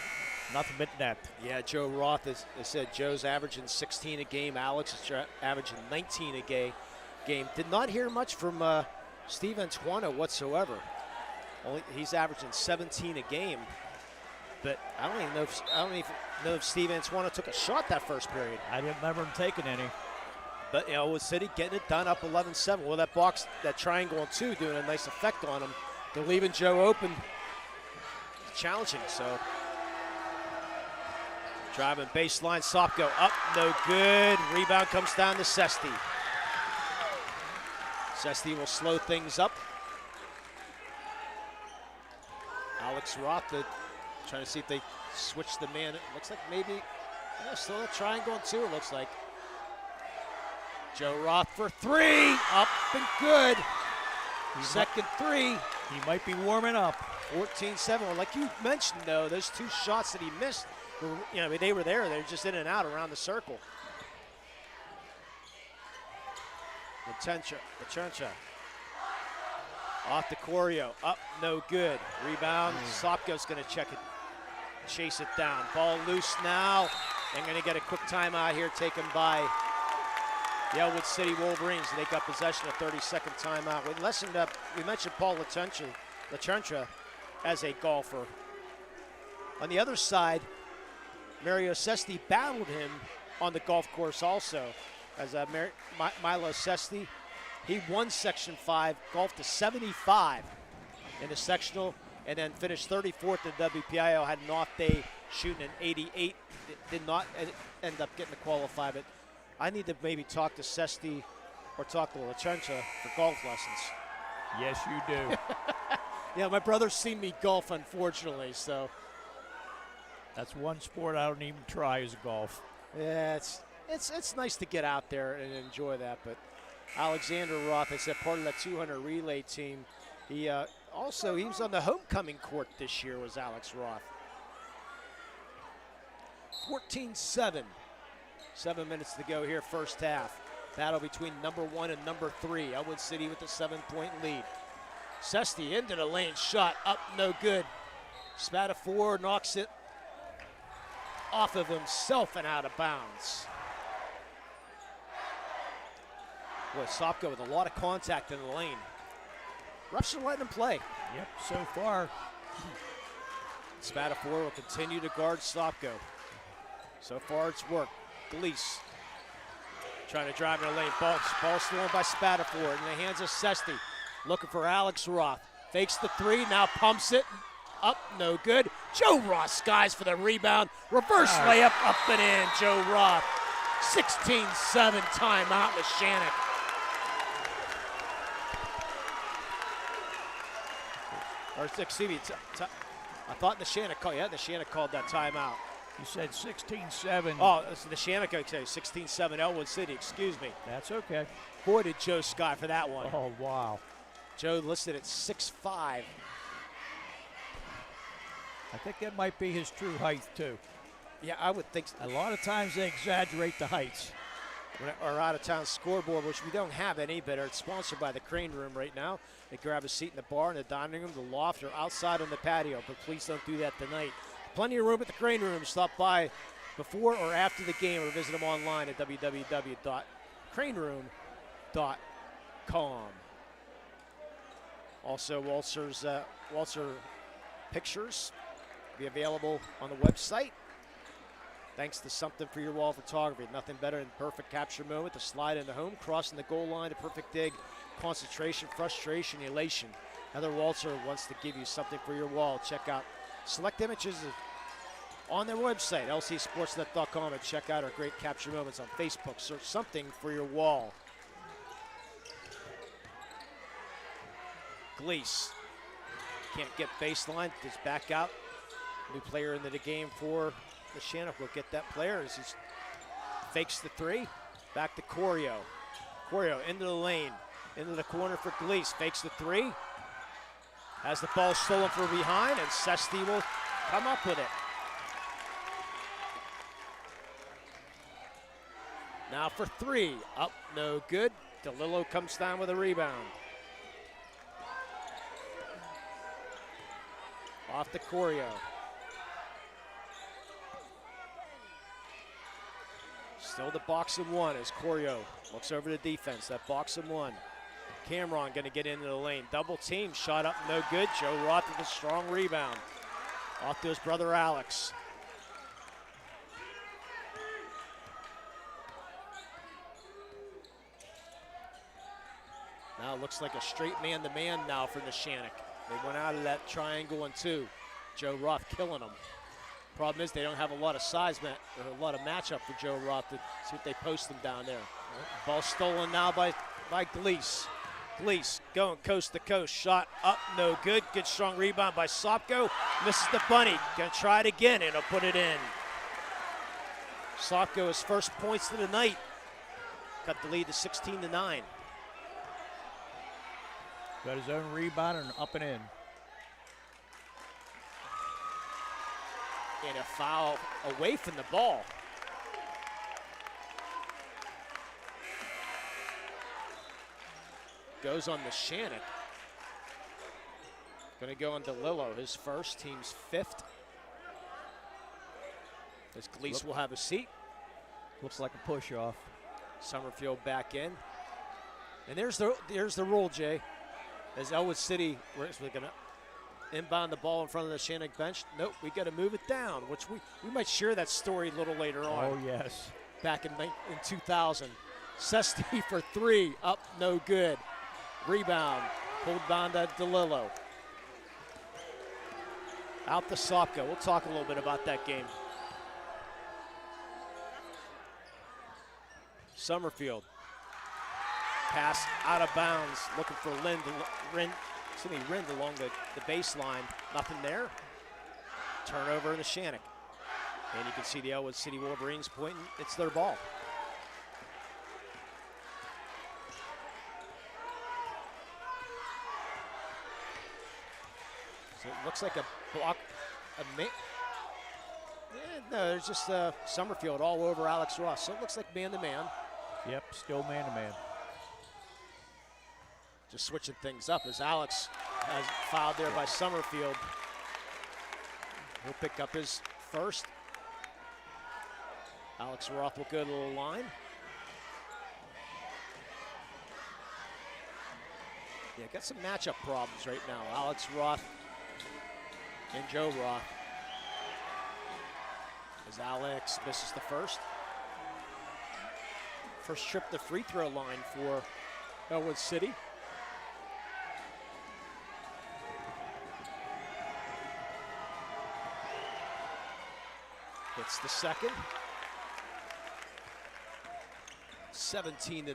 nothing but net. Yeah, Joe Roth, as I said, Joe's averaging 16 a game. Alex is averaging 19 a game. Did not hear much from Steve Antuano whatsoever. He's averaging 17 a game. But I don't even know if Steve Antuano took a shot that first period. I didn't remember him taking any. But Ellwood City getting it done, up 11-7. Well, that box, that triangle on 2, doing a nice effect on him. They're leaving Joe open, challenging. So Driving baseline, Sopko up, no good. Rebound comes down to Sesti. Sesti will slow things up. Alex Roth trying to see if they switch the man. It looks like maybe still a triangle and 2, it looks like. Joe Roth for 3, up and good. Second 3. He might be warming up. 14-7. Well, like you mentioned, though, those 2 shots that he missed, they were there. They were just in and out around the circle. Lacentia. Off to Corio. Up, no good. Rebound. Sopko's going to check it. Chase it down. Ball loose now. They're going to get a quick timeout here taken by the Ellwood City Wolverines. They got possession, a 30-second timeout. We mentioned Paul Lacentia as a golfer. On the other side, Mario Sesti battled him on the golf course also. As Milo Sesti, he won Section 5, golfed to 75 in the sectional, and then finished 34th in WPIAL, had an off day shooting an 88. Did not end up getting to qualify, but I need to maybe talk to Sesti or talk to Lacentia for golf lessons. Yes, you do. Yeah, my brother's seen me golf, unfortunately, so. That's one sport I don't even try is golf. Yeah, it's nice to get out there and enjoy that, but Alexander Roth is a part of that 200 relay team. He was on the homecoming court this year, was Alex Roth. 14-7. 7 minutes to go here, first half. Battle between number 1 and number 3. Ellwood City with a 7-point lead. Sesti into the lane, shot up, no good. Spatafor knocks it off of himself and out of bounds. Boy, Sopko with a lot of contact in the lane. Refs are letting him play. Yep, so far. Spatafor will continue to guard Sopko. So far it's worked. Gleese trying to drive in the lane. Ball stolen by Spatafor in the hands of Sesti. Looking for Alex Roth. Fakes the 3, now pumps it. Up, no good. Joe Roth skies for the rebound. Reverse layup, up and in. Joe Roth. 16-7 timeout, Neshannock. Or excuse me, I thought Neshannock called that timeout. You said 16-7. Oh, it's Neshannock, okay, 16-7 Ellwood City, excuse me. That's okay. Boy, did Joe sky for that one. Oh, wow. Joe listed at 6'5". I think that might be his true height, too. Yeah, I would think so. A lot of times they exaggerate the heights. Our out-of-town scoreboard, which we don't have any, but it's sponsored by the Crane Room right now. They grab a seat in the bar, in the dining room, the loft, or outside on the patio, but please don't do that tonight. Plenty of room at the Crane Room. Stop by before or after the game or visit them online at www.craneroom.com. Also, Walser pictures will be available on the website. Thanks to Something for Your Wall Photography. Nothing better than perfect capture moment, the slide into home, crossing the goal line, a perfect dig, concentration, frustration, elation. Heather Walser wants to give you something for your wall. Check out select images on their website, lcsportsnet.com, and check out our great capture moments on Facebook. Search Something for Your Wall. Gleese can't get baseline, just back out. New player into the game for Neshannock will get that player as he fakes the 3. Back to Corio. Corio into the lane, into the corner for Gleese. Fakes the 3. Has the ball stolen from behind, and Sesti will come up with it. Now for 3. Up, no good. DeLillo comes down with a rebound. Off to Corio. Still the box and 1 as Corio looks over the defense. That box and 1. Cameron going to get into the lane. Double team, shot up, no good. Joe Roth with a strong rebound. Off to his brother Alex. Now it looks like a straight man-to-man now for Neshannock. They went out of that triangle and 2. Joe Roth killing them. Problem is they don't have a lot of size or a lot of matchup for Joe Roth to see if they post them down there. Ball stolen now by Gleese. Gleese going coast to coast. Shot up, no good. Good strong rebound by Sopko. Misses the bunny. Gonna try it again and he'll put it in. Sopko his first points of the night. Cut the lead to 16-9. Got his own rebound and up and in. And a foul away from the ball. Goes on Neshannock. Going to go on DeLillo, his first, team's 5th. As Gleese will have a seat. Looks like a push-off. Summerfield back in. And there's the rule, Jay. As Ellwood City, we're going to inbound the ball in front of the Neshannock bench. Nope, we got to move it down, which we might share that story a little later on. Oh, yes. Back in 2000. Sesti for 3, up, no good. Rebound, pulled down to DeLillo. Out to Sopko. We'll talk a little bit about that game. Summerfield. Pass out of bounds, looking for Rind along the baseline. Nothing there. Turnover in the Neshannock. And you can see the Ellwood City Wolverines pointing. It's their ball. So it looks like a block. No, there's just Summerfield all over Alex Ross. So it looks like man-to-man. Yep, still man-to-man. Just switching things up as Alex has fouled there by Summerfield. He'll pick up his first. Alex Roth will go to the line. Yeah, got some matchup problems right now. Alex Roth and Joe Roth. As Alex misses the first. First trip to free throw line for Ellwood City. Hits the second. 17-9.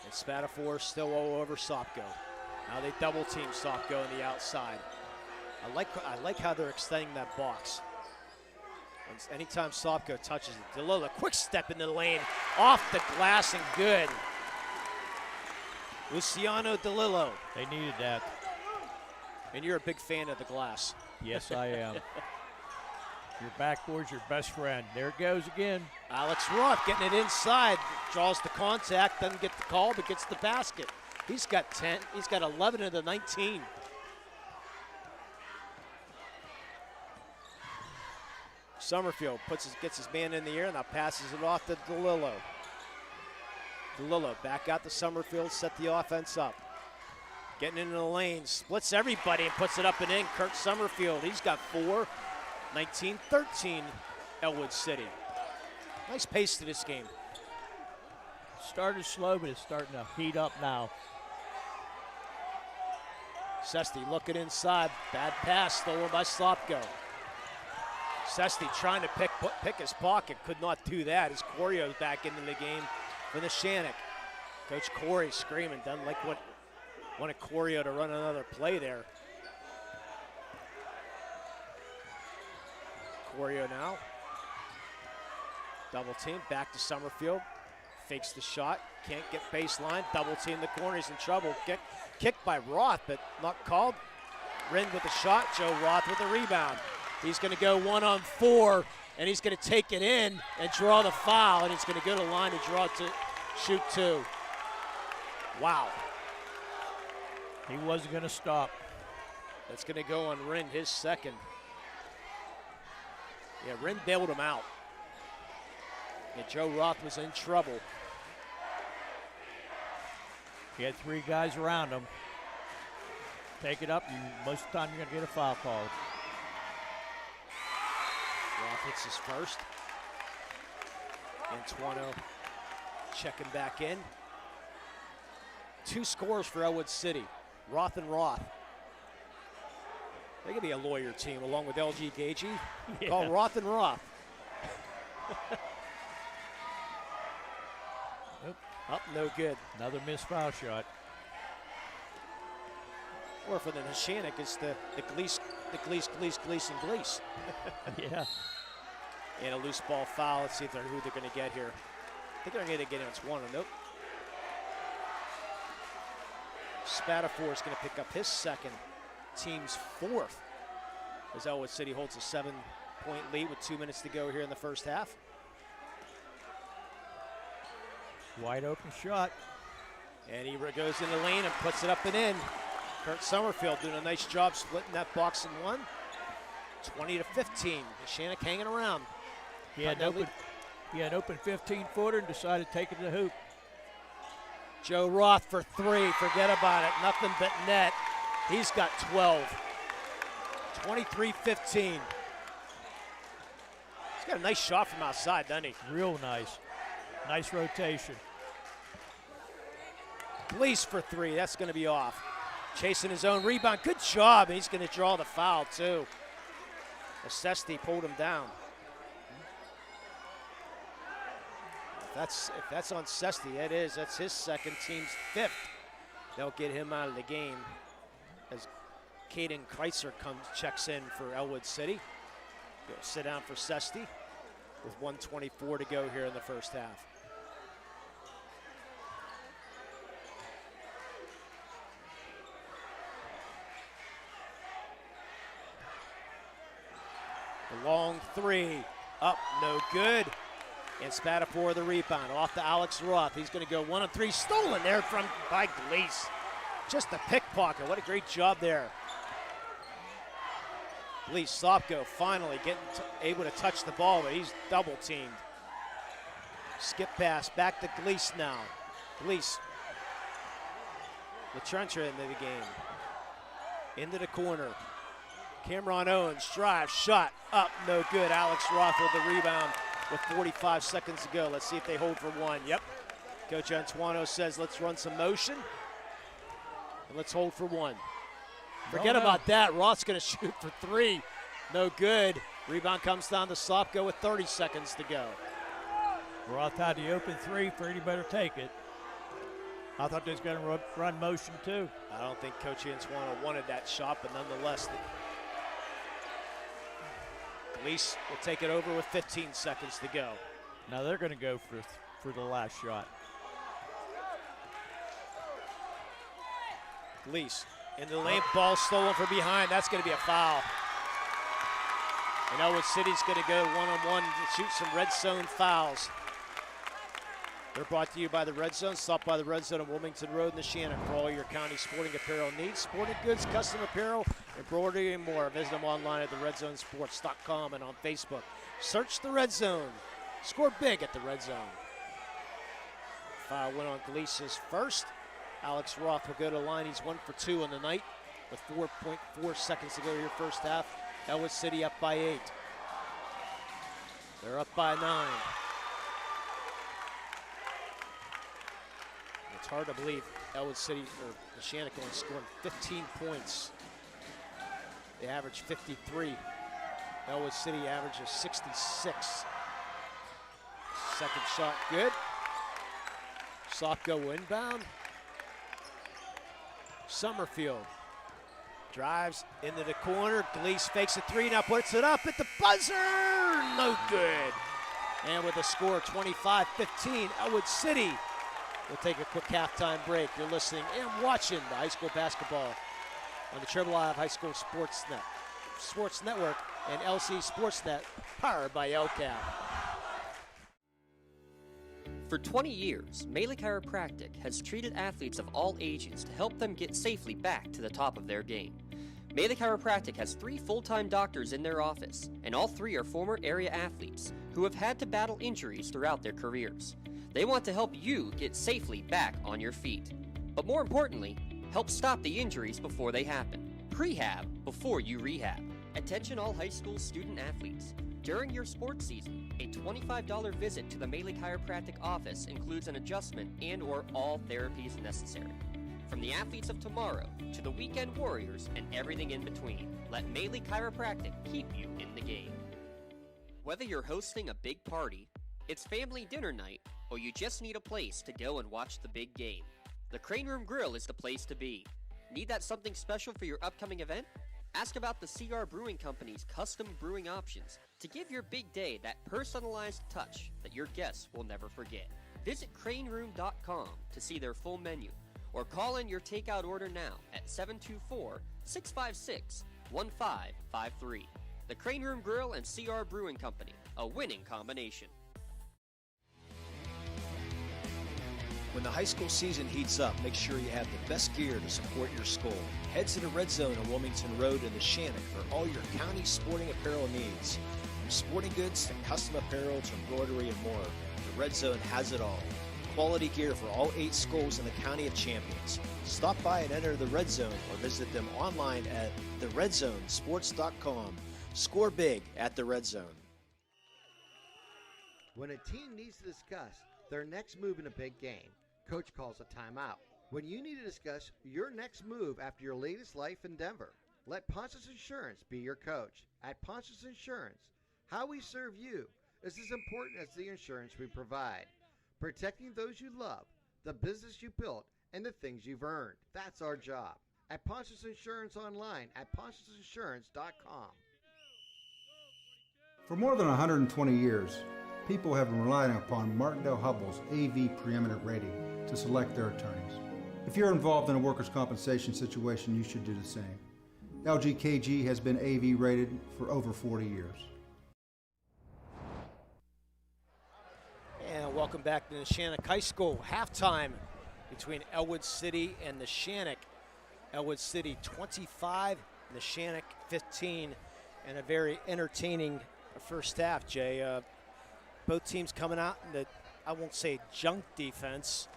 And Spatafor still all over Sopko. Now they double team Sopko on the outside. I like how they're extending that box. Anytime Sopko touches it, DeLillo, quick step into the lane, off the glass and good. Luciano DeLillo. They needed that. And you're a big fan of the glass. Yes, I am. Your backboard's your best friend. There it goes again. Alex Roth getting it inside, draws the contact, doesn't get the call, but gets the basket. He's got 10. He's got 11 of the 19. Summerfield gets his man in the air, now passes it off to DeLillo. DeLillo back out to Summerfield, set the offense up. Getting into the lane, splits everybody and puts it up and in. Kurt Summerfield, he's got 4. 19-13, Ellwood City. Nice pace to this game. Started slow, but it's starting to heat up now. Sesti looking inside. Bad pass stolen by Sopko. Sesti trying to pick his pocket. Could not do that as Corio's back into the game for the Neshannock. Coach Corey screaming. Doesn't like wanted Corio to run another play there. Corio now. Double team. Back to Summerfield. Fakes the shot. Can't get baseline. Double team the corner. He's in trouble. Kicked by Roth, but not called. Rind with the shot. Joe Roth with the rebound. He's going to go 1-on-4, and he's going to take it in and draw the foul, and he's going to go to the line to shoot 2. Wow. He wasn't going to stop. That's going to go on Rind, his second. Yeah, Rind bailed him out. And Joe Roth was in trouble. He had 3 guys around him. Take it up, and most of the time you're going to get a foul called. Roth hits his first. Antuano checking back in. 2 scores for Ellwood City. Roth and Roth. They could be a lawyer team along with LG Gagey. Yeah. Called Roth and Roth. Up, no good. Another missed foul shot. Or for the Neshannock, it's the Glease, and Glease. Yeah. And a loose ball foul. Let's see who they're going to get here. I think they're going to get it. It's one. Nope. Spatafor is going to pick up his second, team's fourth, as Ellwood City holds a 7-point lead with 2 minutes to go here in the first half. Wide open shot. And he goes in the lane and puts it up and in. Kurt Summerfield doing a nice job splitting that box in one. 20-15. Neshannock hanging around. He had an open 15-footer and decided to take it to the hoop. Joe Roth for three. Forget about it. Nothing but net. He's got 12. 23-15. He's got a nice shot from outside, doesn't he? Real nice. Nice rotation. Glease for three. That's going to be off. Chasing his own rebound. Good job. He's going to draw the foul, too. Assesti pulled him down. If that's on Sesti, it is. That's his second, team's fifth. They'll get him out of the game as Caden Kreitzer checks in for Ellwood City. Go sit down for Sesti with 1:24 to go here in the first half. The long three, up, no good. And Spatafor the rebound, off to Alex Roth. He's going to go 1-3, stolen there by Glease. Just a pickpocket, what a great job there. Glease, Sopko finally able to touch the ball, but he's double teamed. Skip pass, back to Glease now. Glease, LaTrencher into the game. Into the corner. Cameron Owens, drive, shot, up, no good. Alex Roth with the rebound with 45 seconds to go. Let's see if they hold for one. Yep. Coach Antuano says let's run some motion. And let's hold for one. Forget about that. Roth's going to shoot for three. No good. Rebound comes down to Sopko with 30 seconds to go. Roth had the open three. Freddie better take it. I thought they was going to run motion too. I don't think Coach Antuano wanted that shot, but nonetheless, Glease will take it over with 15 seconds to go. Now they're going to go for the last shot. Glease into the lane, ball stolen from behind. That's going to be a foul. And Ellwood City's going to go one-on-one to shoot some red zone fouls. They're brought to you by the Red Zone. Stop by the Red Zone on Wilmington Road in Neshannock for all your county sporting apparel needs. Sporting goods, custom apparel, embroidery, and more. Visit them online at theredzonesports.com and on Facebook. Search the Red Zone. Score big at the Red Zone. Foul went on Glease's first. Alex Roth will go to the line. He's 1 for 2 on the night with 4.4 seconds to go here first half. Ellwood City up by 8. They're up by 9. It's hard to believe Ellwood City or Neshannock only scoring 15 points. They average 53. Ellwood City averages 66. Second shot good. Sopko inbound. Summerfield drives into the corner. Glease fakes a three, now puts it up at the buzzer. No good. And with a score 25-15, Ellwood City will take a quick halftime break. You're listening and watching the high school basketball on the WPIAL High School Sports Network and LC SportsNet, powered by LCAP. For 20 years, Melee Chiropractic has treated athletes of all ages to help them get safely back to the top of their game. Melee Chiropractic has 3 full-time doctors in their office, and all 3 are former area athletes who have had to battle injuries throughout their careers. They want to help you get safely back on your feet. But more importantly, help stop the injuries before they happen. Prehab before you rehab. Attention all high school student athletes. During your sports season, a $25 visit to the Melee Chiropractic office includes an adjustment and/or all therapies necessary. From the athletes of tomorrow to the weekend warriors and everything in between, let Melee Chiropractic keep you in the game. Whether you're hosting a big party, it's family dinner night, or you just need a place to go and watch the big game, the Crane Room Grill is the place to be. Need that something special for your upcoming event? Ask about the CR Brewing Company's custom brewing options to give your big day that personalized touch that your guests will never forget. Visit craneroom.com to see their full menu, or call in your takeout order now at 724-656-1553. The Crane Room Grill and CR Brewing Company, a winning combination. When the high school season heats up, make sure you have the best gear to support your school. Head to the Red Zone on Wilmington Road in Neshannock for all your county sporting apparel needs. From sporting goods to custom apparel to embroidery and more, the Red Zone has it all. Quality gear for all 8 schools in the County of Champions. Stop by and enter the Red Zone or visit them online at theredzonesports.com. Score big at the Red Zone. When a team needs to discuss their next move in a big game, Coach calls a timeout. When you need to discuss your next move after your latest life endeavor, let Ponce's Insurance be your coach. At Ponce's Insurance, how we serve you is as important as the insurance we provide. Protecting those you love, the business you built, and the things you've earned. That's our job. At Ponce's Insurance online at poncesinsurance.com. For more than 120 years, people have been relying upon Martindale Hubbell's AV preeminent rating to select their attorneys. If you're involved in a workers' compensation situation, you should do the same. LGKG has been AV rated for over 40 years. And welcome back to Neshannock High School. Halftime between Ellwood City and Neshannock. Ellwood City 25, Neshannock 15, and a very entertaining first half, Jay. Both teams coming out in the, I won't say junk defense,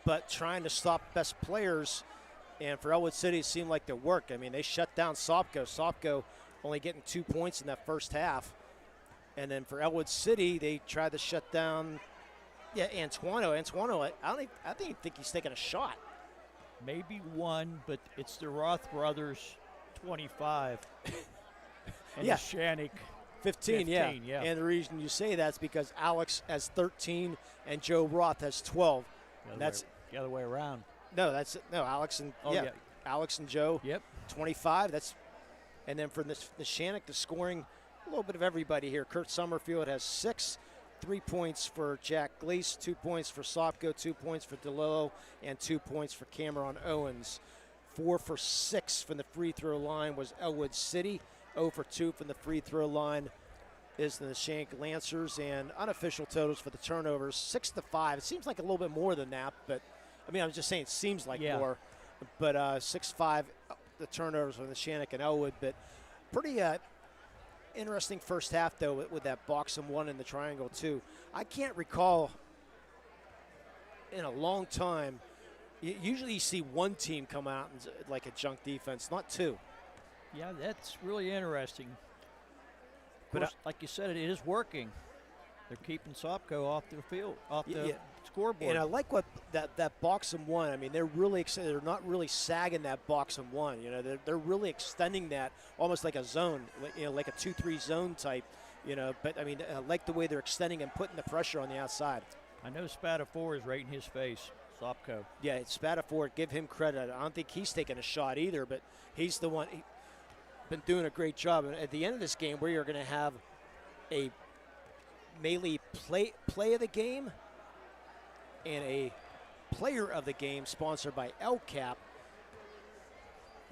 but trying to stop best players. And for Ellwood City, it seemed like it worked. I mean, they shut down Sopko. Sopko only getting 2 points in that first half. And then for Ellwood City, they tried to shut down, Antuano. Antuano, I don't think he's taking a shot. Maybe one, but it's the Roth brothers, 25. And Neshannock 15, yeah. And the reason you say that's because Alex has 13 and Joe Roth has 12. That's the other way around. No, Alex and Alex and Joe. Yep. 25. And then for Neshannock, the scoring, a little bit of everybody here. Kurt Summerfield has 6, 3 points for Jack Gleese, 2 points for Sopko, 2 points for DeLillo, and 2 points for Cameron Owens. 4 for 6 from the free throw line was Ellwood City. 0 for 2 from the free throw line is the Neshannock Lancers, and unofficial totals for the turnovers 6-5. It seems like a little bit more than that, but I mean, I'm just saying it seems like more. But 6-5 the turnovers for Neshannock and Ellwood, but pretty interesting first half though with that box and one and the triangle too. I can't recall in a long time. Usually you see one team come out and like a junk defense, not two. Yeah, that's really interesting. But course, like you said, it is working. They're keeping Sopko off the field, off the scoreboard. And I like what that box and one. I mean, they're really excited. They're not really sagging that box and one. You know, they're really extending that almost like a zone, like a 2-3 zone type. You know, but I mean, I like the way they're extending and putting the pressure on the outside. I know Spatafor is right in his face. Sopko. Yeah, Spatafor, give him credit. I don't think he's taking a shot either, but he's the one. Been doing a great job. And at the end of this game, we are going to have a Melee play of the game and a player of the game sponsored by LCAP.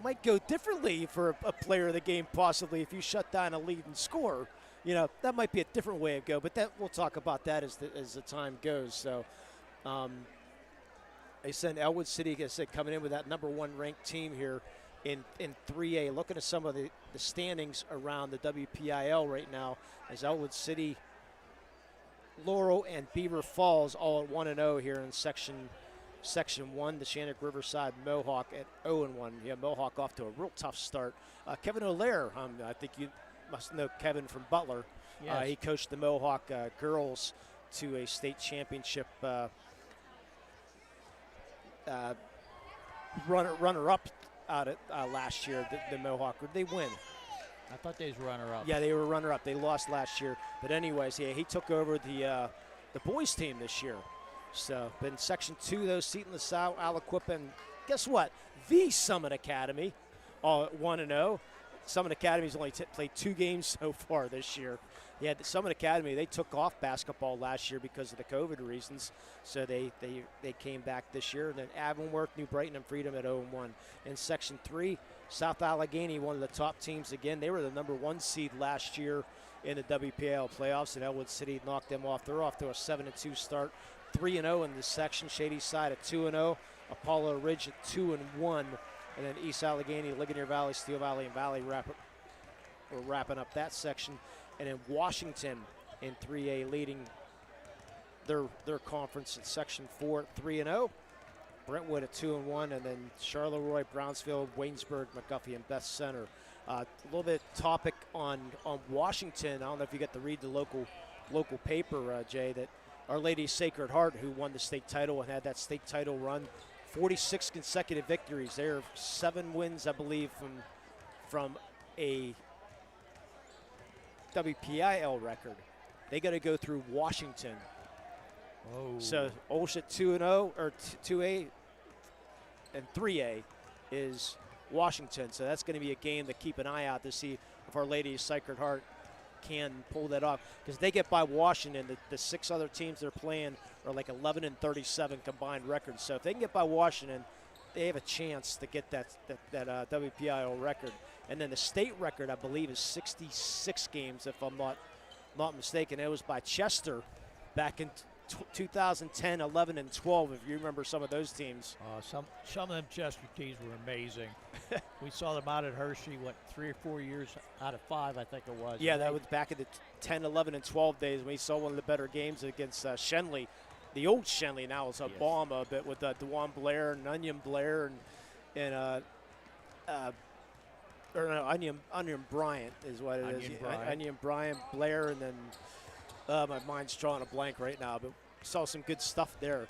Might go differently for a player of the game possibly if you shut down a lead and score. You know, that might be a different way of go, but that we'll talk about that as the time goes. So they send Ellwood City, like I said, coming in with that #1 ranked team here in 3A. Looking at some of the standings around the WPIAL right now, as Ellwood City, Laurel, and Beaver Falls all at 1-0 here in Section 1. The Neshannock Riverside Mohawk at 0-1. Yeah, Mohawk off to a real tough start. Kevin O'Lear, I think you must know Kevin from Butler. Yes. He coached the Mohawk girls to a state championship runner-up out at last year, the Mohawk. Did they win? I thought they was runner-up. Yeah, they were runner-up. They lost last year. But anyways, yeah, he took over the boys team this year. So, but in Section 2, though, Seton LaSalle, Aliquippa, and guess what? The Summit Academy, 1-0. Summit Academy's only played 2 games so far this year. Yeah, the Summit Academy, they took off basketball last year because of the COVID reasons. So they came back this year. And then Avonworth, New Brighton, and Freedom at 0-1. In Section 3, South Allegheny, one of the top teams again. They were the number 1 seed last year in the WPIAL playoffs, and Ellwood City knocked them off. They're off to a 7-2 start, 3-0 in the section. Shady Side at 2-0, Apollo Ridge at 2-1, and then East Allegheny, Ligonier Valley, Steel Valley, and Valley we're wrapping up that section. And then Washington in 3A leading their conference in Section 4 at 3-0. Brentwood at 2-1, and then Charleroi, Brownsville, Waynesburg, McGuffey, and Beth Center. A little bit topic on Washington. I don't know if you got to read the local paper, Jay, that Our Lady Sacred Heart, who won the state title and had that state title run, 46 consecutive victories. They're 7 wins, I believe, from a WPIAL record. They got to go through Washington. Oh. So Olsh at 2-0 or 2A and 3A is Washington. So that's going to be a game to keep an eye out to see if Our Lady Sacred Heart can pull that off, because they get by Washington. The 6 other teams they're playing are like 11-37 combined records. So if they can get by Washington, they have a chance to get that WPIAL record. And then the state record, I believe, is 66 games, if I'm not mistaken. It was by Chester back in 2010, 11, and 12, if you remember some of those teams. Some of them Chester teams were amazing. We saw them out at Hershey, 3 or 4 years out of 5, I think it was. Yeah, that was back in the 10, 11, and 12 days. We saw one of the better games against Shenley. The old Shenley now is Obama, but with DeJuan Blair and Onion Blair Onion Bryant is what it is. Onion Bryant, Blair, and then my mind's drawing a blank right now, but saw some good stuff there.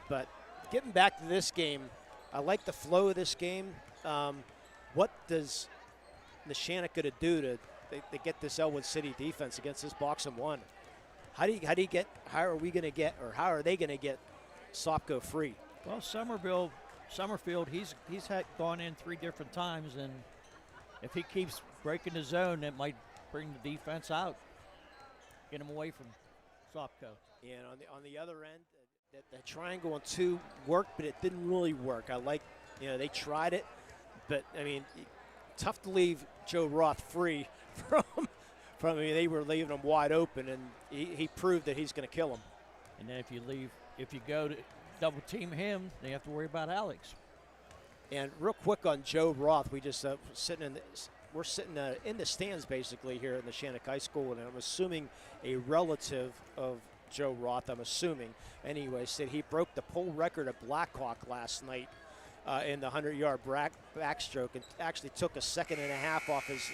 But getting back to this game, I like the flow of this game. What does Neshannock going to do to get this Ellwood City defense against this box and one? How are they going to get Sopko free? Well, Summerfield, he's gone in 3 different times, and if he keeps breaking the zone, that might bring the defense out, get him away from Sopko. Yeah, and on the other end, that triangle on 2 worked, but it didn't really work. They tried it, but I mean, tough to leave Joe Roth free from. They were leaving him wide open, and he proved that he's going to kill him. And then if you go to double team him, they have to worry about Alex. And real quick on Joe Roth, we just we're sitting in the stands basically here in the Neshannock High School, and I'm assuming a relative of Joe Roth. I'm assuming anyway. Said he broke the pole record at Blackhawk last night in the 100-yard backstroke, and actually took a second and a half off his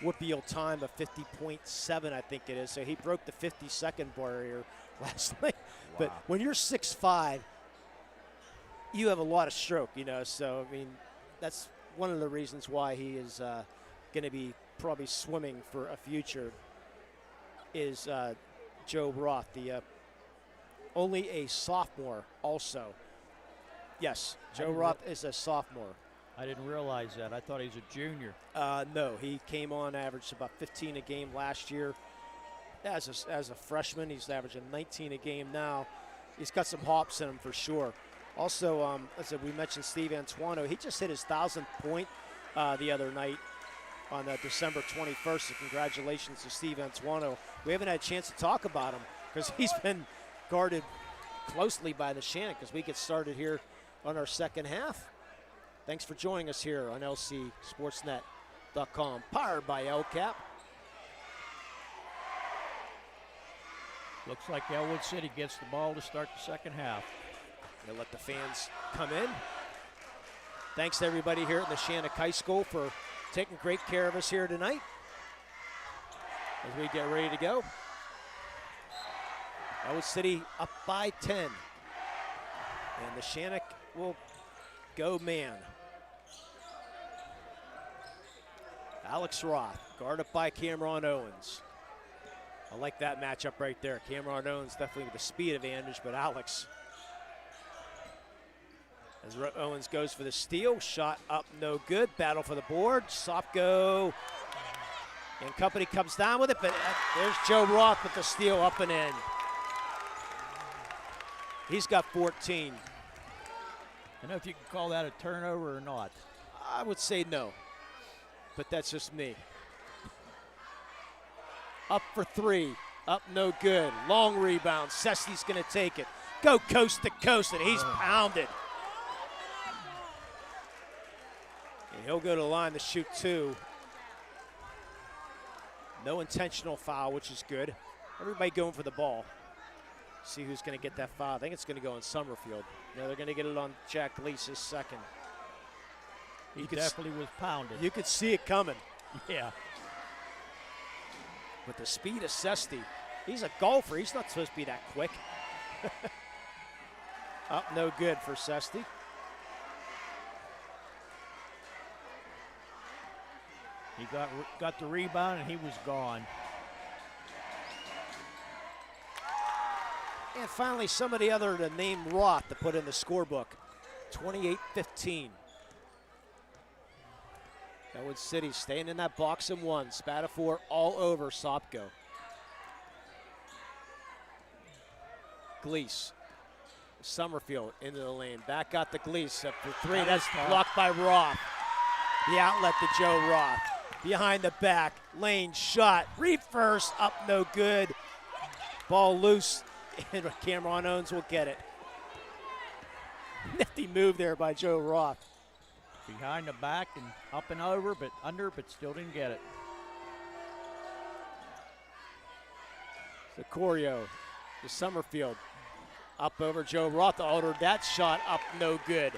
WPIAL time of 50.7, I think it is. So he broke the 50-second barrier last night. Wow. But when you're 6'5", you have a lot of stroke, So I mean, that's one of the reasons why he is going to be probably swimming for a future. Is Joe Roth, the only a sophomore also. Yes, Joe Roth is a sophomore. I didn't realize that. I thought he was a junior. No, he came on average about 15 a game last year. As a freshman, he's averaging 19 a game now. He's got some hops in him for sure. Also, as we mentioned, Steve Antuano, he just hit his 1,000th point the other night on December 21st. So congratulations to Steve Antuano. We haven't had a chance to talk about him because he's been guarded closely by Neshannock as we get started here on our second half. Thanks for joining us here on LCSportsNet.com, powered by LCAP. Looks like Ellwood City gets the ball to start the second half. They'll let the fans come in. Thanks to everybody here at Neshannock High School for taking great care of us here tonight as we get ready to go. Ellwood City up by 10. And Neshannock will go man. Alex Roth, guarded by Cameron Owens. I like that matchup right there. Cameron Owens definitely with the speed advantage, but Alex. As Owens goes for the steal, shot up, no good. Battle for the board. Sopko and company comes down with it, but there's Joe Roth with the steal up and in. He's got 14. I don't know if you can call that a turnover or not. I would say no, but that's just me. Up for three, up no good. Long rebound, Sesti's gonna take it. Go coast to coast, and he's pounded. And he'll go to the line to shoot two. No intentional foul, which is good. Everybody going for the ball. See who's gonna get that foul. I think it's gonna go on Summerfield. No, they're gonna get it on Jack Glease's second. He definitely was pounded. You could see it coming. Yeah. With the speed of Sesti, he's a golfer. He's not supposed to be that quick. Up no good for Sesti. He got the rebound and he was gone. And finally, somebody other than name Roth to put in the scorebook. 28-15. Ellwood City staying in that box and one. Spatafor all over Sopko. Glease. Summerfield into the lane. Back out to Glease. Up for three. That's blocked by Roth. The outlet to Joe Roth. Behind the back. Lane shot. Reverse. Up no good. Ball loose. And Cameron Owens will get it. Nifty move there by Joe Roth. Behind the back and up and over, but under, but still didn't get it. Corio to Summerfield. Up over Joe Roth. Altered that shot up no good.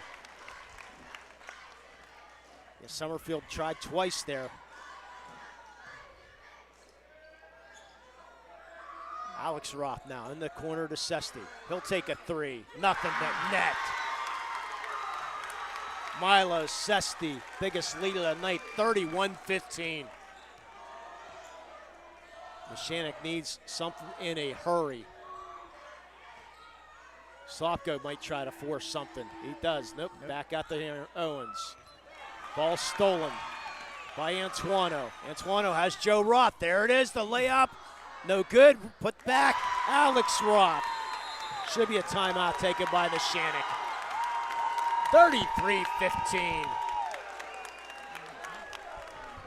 Yeah, Summerfield tried twice there. Alex Roth now in the corner to Sesti. He'll take a three. Nothing but net. Milo Sesti, biggest lead of the night, 31-15. Neshannock needs something in a hurry. Sopko might try to force something. He does. Nope. Back out to Owens. Ball stolen by Antuano. Antuano has Joe Roth. There it is, the layup. No good. Put back. Alex Roth. Should be a timeout taken by Neshannock. 33-15.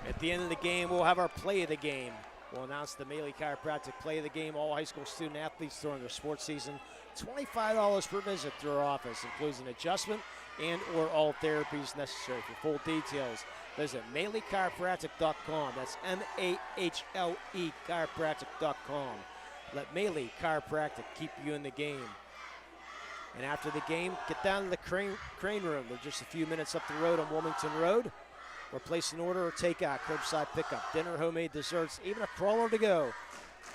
At the end of the game, we'll have our play of the game. We'll announce the Maley Chiropractic play of the game. All high school student athletes during their sports season. $25 per visit through our office, includes an adjustment and or all therapies necessary. For full details, visit MaleyChiropractic.com. That's M-A-H-L-E chiropractic.com. Let Maley Chiropractic keep you in the game. And after the game, get down to the crane room. They're just a few minutes up the road on Wilmington Road. Or place an order or take out, curbside pickup, dinner, homemade desserts, even a crawler to go.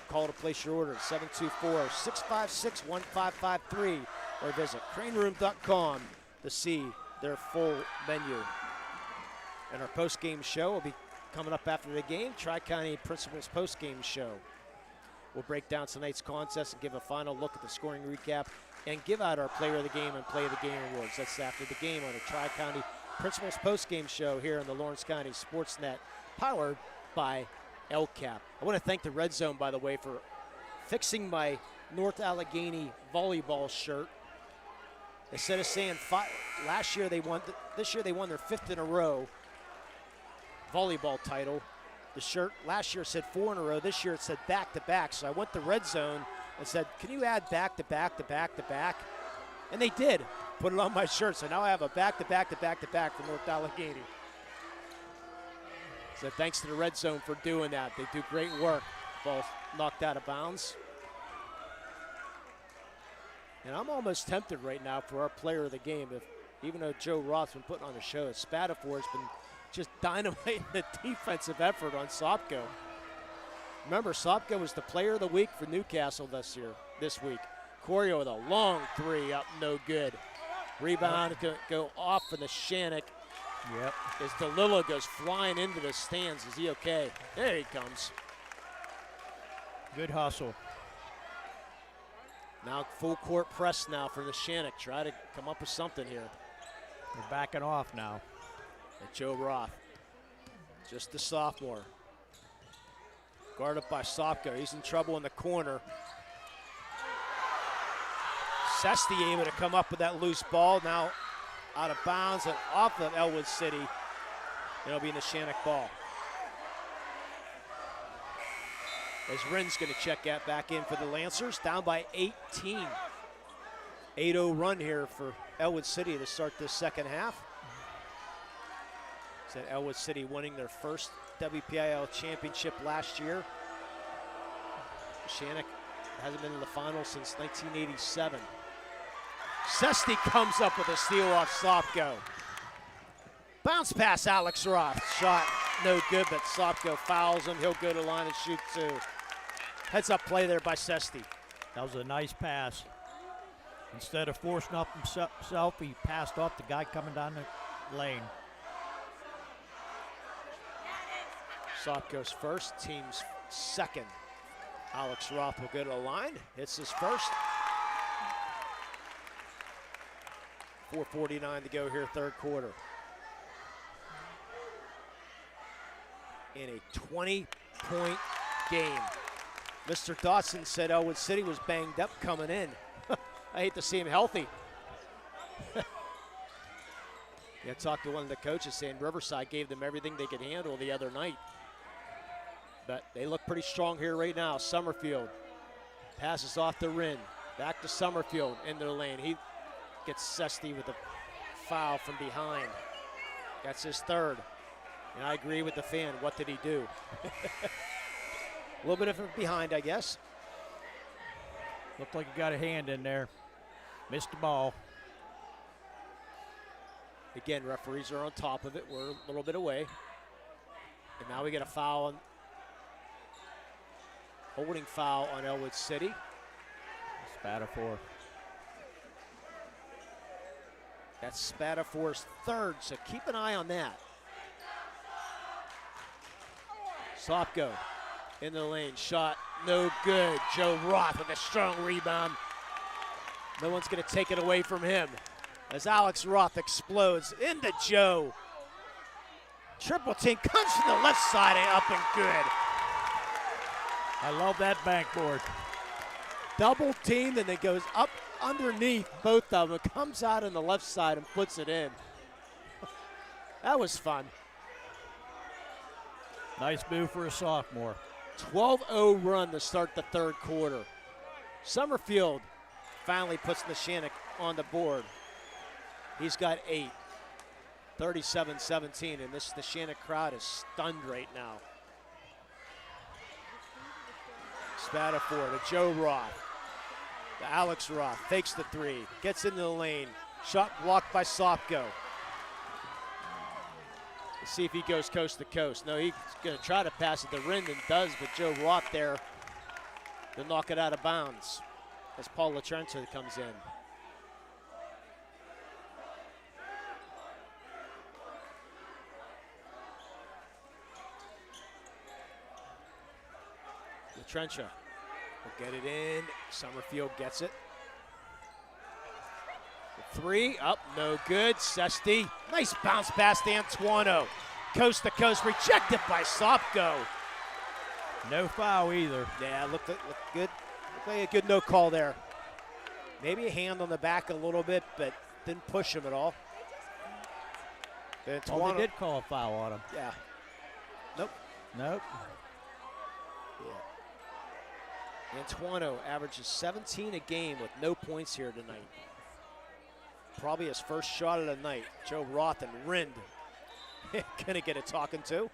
Call to place your order at 724-656-1553 or visit craneroom.com to see their full menu. And our post-game show will be coming up after the game, Tri-County Principals post-game show. We'll break down tonight's contest and give a final look at the scoring recap and give out our player of the game and play of the game awards. That's after the game on the Tri-County Principals post-game show here on the Lawrence County SportsNet, powered by LCAP. I want to thank the Red Zone, by the way, for fixing my North Allegheny volleyball shirt. Instead of saying last year they won, this year they won their 5th in a row volleyball title. The shirt last year said 4 in a row. This year it said back-to-back. So I went to Red Zone and said, can you add back-to-back-to-back-to-back? And they did. Put it on my shirt. So now I have a back-to-back-to-back-to-back for North Allegheny. So thanks to the Red Zone for doing that. They do great work. Ball knocked out of bounds. And I'm almost tempted right now for our player of the game. Even though Joe Roth's been putting on the show, Spatafor has been just dynamiting the defensive effort on Sopko. Remember, Sopko was the player of the week for Newcastle this week. Corio with a long three up, no good. Rebound to go off for Neshannock. Yep. As DeLillo goes flying into the stands. Is he okay? There he comes. Good hustle. Now full court press now for Neshannock. Try to come up with something here. They're backing off now. And Joe Roth, just the sophomore. Guarded by Sopko. He's in trouble in the corner. Sesti able to come up with that loose ball. Now out of bounds and off of Ellwood City. It'll be Neshannock ball. As Rin's going to check that back in for the Lancers, down by 18. 8-0 run here for Ellwood City to start this second half. Said Ellwood City winning their first WPIAL championship last year. Neshannock hasn't been in the finals since 1987. Sesti comes up with a steal off Sopko. Bounce pass, Alex Roth. Shot no good, but Sopko fouls him. He'll go to line and shoot two. Heads up play there by Sesti. That was a nice pass. Instead of forcing up himself, he passed off the guy coming down the lane. Sopko's first, team's second. Alex Roth will go to the line. Hits his first. 4:49 to go here, third quarter. In a 20-point game. Mr. Dawson said Ellwood City was banged up coming in. I hate to see him healthy. Yeah, I talked to one of the coaches saying Riverside gave them everything they could handle the other night. But they look pretty strong here right now. Summerfield passes off to Rin. Back to Summerfield in their lane. He gets Sesti with a foul from behind. That's his third. And I agree with the fan. What did he do? A little bit of a behind, I guess. Looked like he got a hand in there. Missed the ball. Again, referees are on top of it. We're a little bit away. And now we get a foul on, holding foul on Ellwood City. Spatafor. That's Spatafor's third, so keep an eye on that. Sopko in the lane, shot no good. Joe Roth with a strong rebound. No one's going to take it away from him as Alex Roth explodes into Joe. Triple team comes from the left side and up and good. I love that backboard. Double teamed and it goes up underneath both of them. Comes out on the left side and puts it in. That was fun. Nice move for a sophomore. 12-0 run to start the third quarter. Summerfield finally puts Neshannock on the board. He's got 8. 37-17, and this Neshannock crowd is stunned right now. Spatafor to Joe Roth. To Alex Roth, fakes the three, gets into the lane. Shot blocked by Sopko. Let's see if he goes coast to coast. No, he's going to try to pass it to Rin and does, but Joe Roth there to knock it out of bounds as Paul LaTrenza comes in. LaTrenza will get it in. Summerfield gets it. The three, up, no good. Sesti, nice bounce pass to Antuano. Coast to coast, rejected by Sopko. No foul either. Yeah, looked good. Looked like a good no call there. Maybe a hand on the back a little bit, but didn't push him at all. Oh, they did call a foul on him. Yeah. Nope. Nope. Yeah. Antuano averages 17 a game with no points here tonight. Probably his first shot of the night. Joe Roth and Rind gonna get a talking to.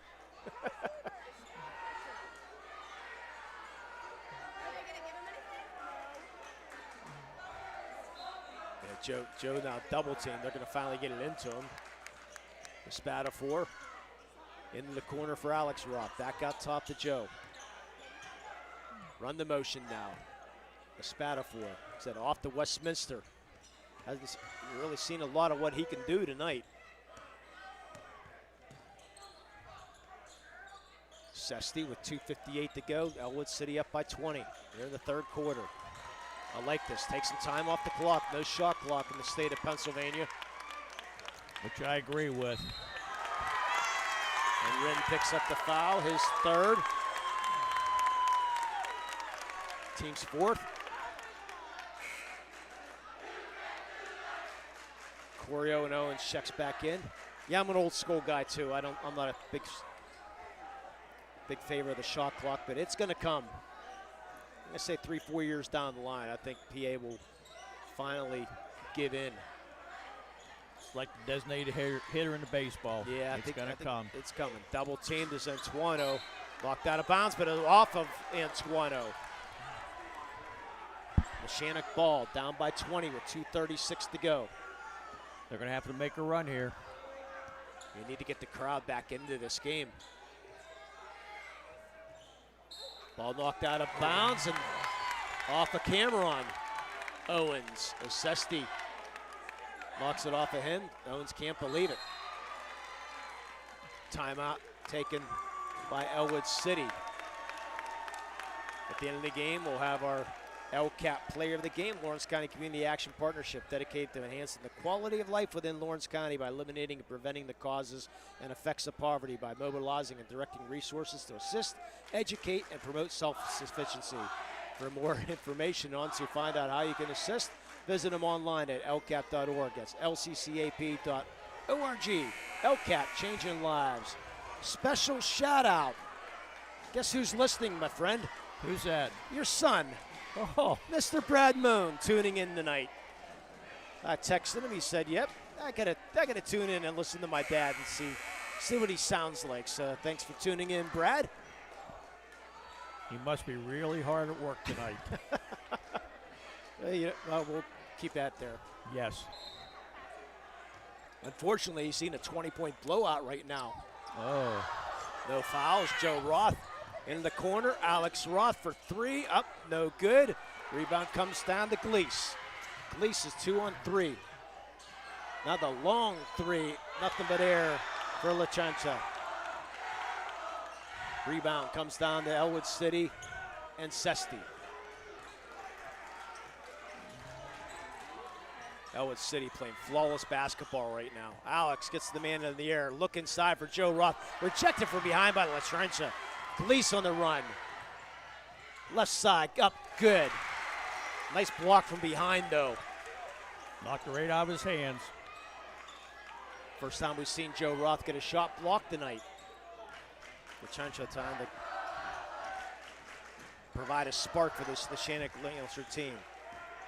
Yeah, Joe now double team. They're gonna finally get it into him. The Spatafor into the corner for Alex Roth. Back out top to Joe. Run the motion now. The Spatafor. Set off to Westminster. Hasn't really seen a lot of what he can do tonight. Sesti with 2:58 to go. Ellwood City up by 20. They're in the third quarter. I like this. Take some time off the clock. No shot clock in the state of Pennsylvania. Which I agree with. And Wren picks up the foul, his third. Team's fourth. Corio and Owens checks back in. Yeah, I'm an old school guy too. I'm not a big favor of the shot clock, but it's going to come. I'm going to say 3-4 years down the line, I think PA will finally give in. It's like the designated hitter in the baseball. Yeah, it's going to come. It's coming. Double teamed is Antuono. Locked out of bounds, but off of Antuono. Neshannock ball down by 20 with 2:36 to go. They're going to have to make a run here. You need to get the crowd back into this game. Ball knocked out of bounds and off of Cameron. Owens. Sesti knocks it off of him. Owens can't believe it. Timeout taken by Ellwood City. At the end of the game, we'll have our LCAP Player of the Game, Lawrence County Community Action Partnership, dedicated to enhancing the quality of life within Lawrence County by eliminating and preventing the causes and effects of poverty by mobilizing and directing resources to assist, educate, and promote self-sufficiency. For more information on to find out how you can assist, visit them online at lcap.org. That's lccap.org. LCAP, changing lives. Special shout out. Guess who's listening, my friend? Who's that? Your son. Oh, Mr. Brad Moon tuning in tonight. I texted him. He said, "Yep, I gotta tune in and listen to my dad and see what he sounds like." So thanks for tuning in, Brad. he must be really hard at work tonight. We'll keep that there. Yes. Unfortunately, he's seen a 20-point blowout right now. Oh. No fouls. Joe Roth in the corner. Alex Roth for three. Up, no good. Rebound comes down to Gleese. Gleese is 2 on 3. Now the long three. Nothing but air for LaChancha. Rebound comes down to Ellwood City and Sesti. Ellwood City playing flawless basketball right now. Alex gets the man in the air. Look inside for Joe Roth. Rejected from behind by LaChancha. Gleese on the run. Left side, up, good. Nice block from behind, though. Knocked it right out of his hands. First time we've seen Joe Roth get a shot blocked tonight. LaChancha time to provide a spark for this Neshannock Lancer team.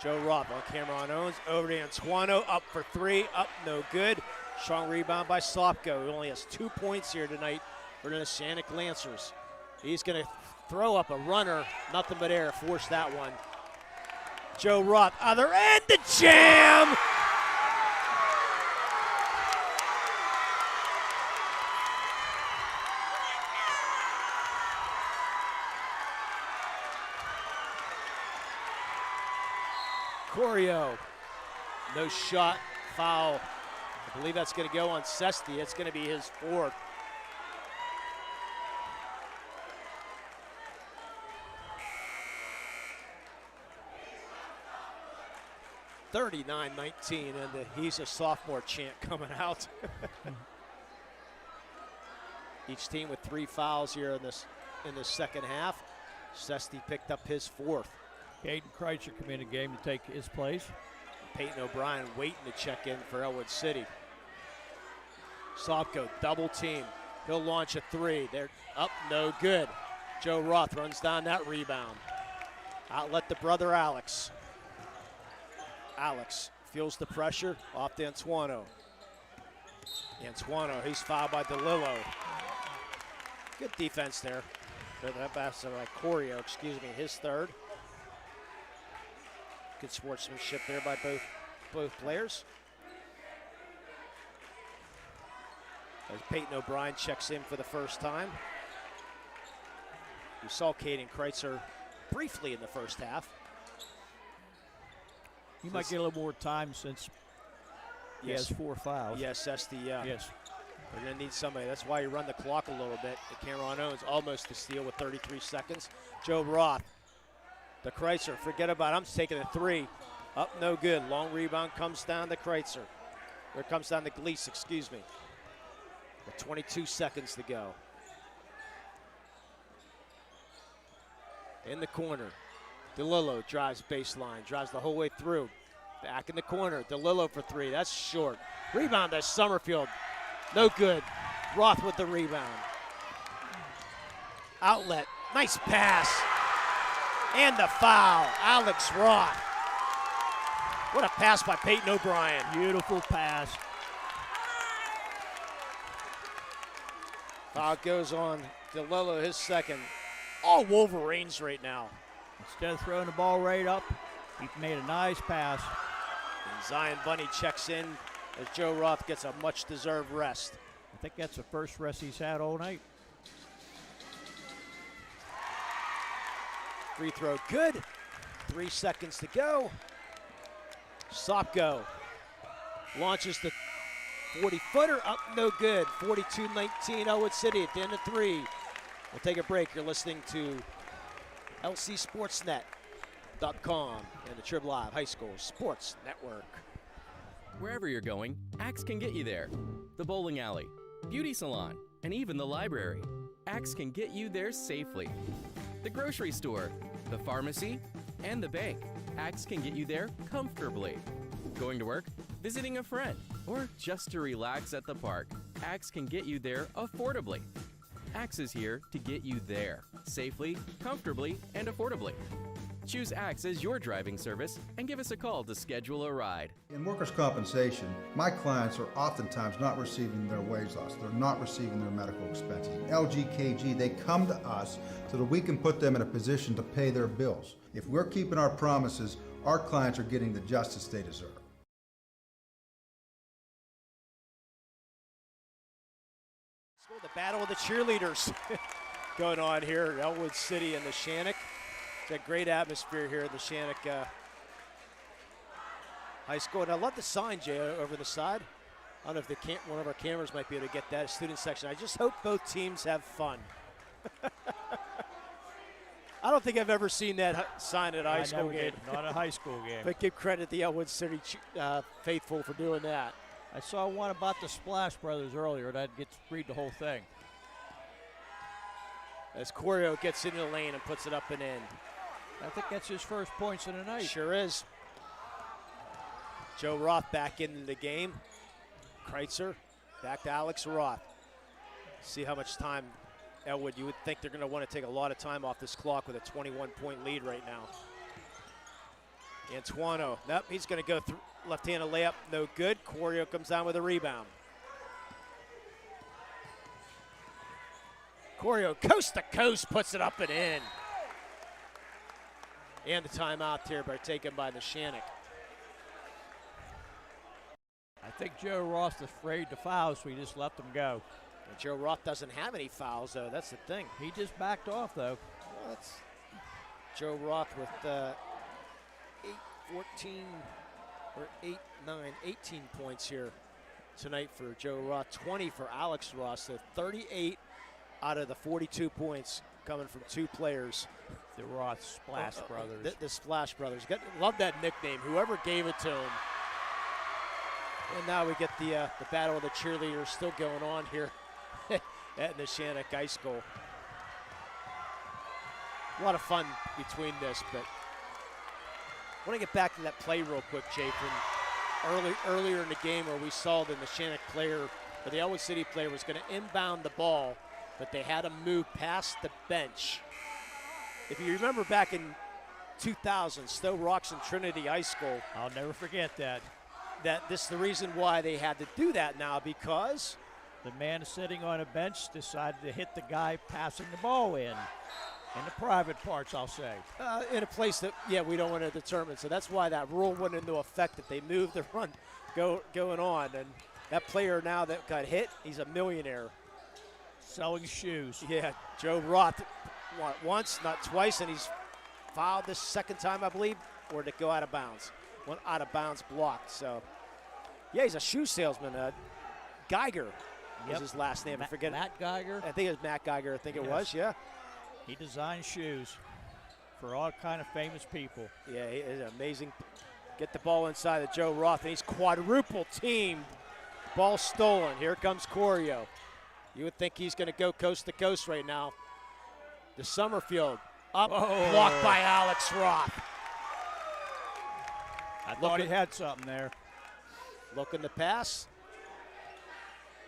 Joe Roth on Cameron Owens, over to Antuono, up for three, up, no good. Strong rebound by Slopko, who only has 2 points here tonight for the Neshannock Lancers. He's going to throw up a runner, nothing but air, force that one. Joe Roth, other end, the jam! Corio, no shot, foul. I believe that's going to go on Sesti. It's going to be his fourth. (39-19), and he's a sophomore chant coming out. Each team with 3 fouls here in this second half. Sesti picked up his fourth. Caden Kreitzer come in the game to take his place. Peyton O'Brien waiting to check in for Ellwood City. Slopko double team. He'll launch a three. They're up, no good. Joe Roth runs down that rebound. Outlet to brother Alex. Alex feels the pressure off to Antuono. Antuono, he's fouled by DeLillo. Good defense there. Corio, his third. Good sportsmanship there by both players. As Peyton O'Brien checks in for the first time. You saw Caden Kreitzer briefly in the first half. He might get a little more time since he has 4 fouls. Yes, that's the yes. They're going to need somebody. That's why you run the clock a little bit. Cameron Owens almost to steal with 33 seconds. Joe Roth, the Kreitzer, forget about it. I'm taking a 3. Up, no good. Long rebound comes down to Kreitzer. Or it comes down to Gleese, excuse me. With 22 seconds to go. In the corner. DeLillo drives baseline, drives the whole way through. Back in the corner. DeLillo for 3. That's short. Rebound to Summerfield. No good. Roth with the rebound. Outlet. Nice pass. And the foul. Alex Roth. What a pass by Peyton O'Brien. Beautiful pass. Foul goes on DeLillo, his second. All Wolverines right now. Instead of throwing the ball right up, he made a nice pass. And Zion Bunny checks in as Joe Roth gets a much-deserved rest. I think that's the first rest he's had all night. Free throw good. 3 seconds to go. Sopko launches the 40-footer up, no good. 42-19 Ellwood City at the end of 3. We'll take a break. You're listening to LCSportsNet.com and the Trib Live High School Sports Network. Wherever you're going, Axe can get you there. The bowling alley, beauty salon, and even the library. Axe can get you there safely. The grocery store, the pharmacy, and the bank. Axe can get you there comfortably. Going to work, visiting a friend, or just to relax at the park. Axe can get you there affordably. Axe is here to get you there safely, comfortably, and affordably. Choose Axe as your driving service and give us a call to schedule a ride. In workers' compensation, my clients are oftentimes not receiving their wage loss. They're not receiving their medical expenses. LGKG, they come to us so that we can put them in a position to pay their bills. If we're keeping our promises, our clients are getting the justice they deserve. The battle of the cheerleaders going on here at Ellwood City and Neshannock. It's a great atmosphere here at Neshannock High School. And I love the sign, Jay, over the side. I don't know if one of our cameras might be able to get that student section. I just hope both teams have fun. I don't think I've ever seen that sign at a high school game. Not a high school game. But give credit to the Ellwood City faithful for doing that. I saw one about the Splash Brothers earlier, and I'd get to read the whole thing. As Corio gets into the lane and puts it up and in. I think that's his first points of the night. Sure is. Joe Roth back into the game. Kreitzer back to Alex Roth. See how much time Ellwood, you would think they're going to want to take a lot of time off this clock with a 21-point lead right now. Antuano, nope, he's going to go through left-handed layup, no good. Corio comes down with a rebound. Corio coast to coast puts it up and in. And the timeout here taken by Neshannock. I think Joe Roth is afraid to foul, so he just let them go. And Joe Roth doesn't have any fouls, though. That's the thing. He just backed off, though. Well, that's Joe Roth with 18 points here tonight for Joe Roth. 20 for Alex Ross. So 38 out of the 42 points coming from 2 players. The Roth Splash Brothers. The Splash Brothers. Love that nickname, whoever gave it to him. And now we get the battle of the cheerleaders still going on here at Neshannock High School. A lot of fun between this, but I want to get back to that play real quick, Jay, from earlier in the game where we saw the Neshannock player, or the Ellwood City player, was going to inbound the ball, but they had to move past the bench. If you remember back in 2000, Stowe Rocks and Trinity High School. I'll never forget that. This is the reason why they had to do that now, because the man sitting on a bench decided to hit the guy passing the ball in the private parts, I'll say. In a place that, we don't want to determine. So that's why that rule went into effect, that they moved the run going on. And that player now that got hit, he's a millionaire. Selling shoes. Yeah, Joe Roth, once, not twice, and he's fouled this second time, I believe, or to go out of bounds. One out of bounds blocked. So, yeah, he's a shoe salesman. Geiger is his last name. I forget. Matt Geiger? I think it was Matt Geiger. I think it was, yeah. He designs shoes for all kind of famous people. Yeah, he is amazing. Get the ball inside of Joe Roth, and he's quadruple teamed. Ball stolen. Here comes Corio. You would think he's going to go coast to coast right now. To Summerfield. Up, blocked by Alex Roth. I thought he had something there. Looking to pass.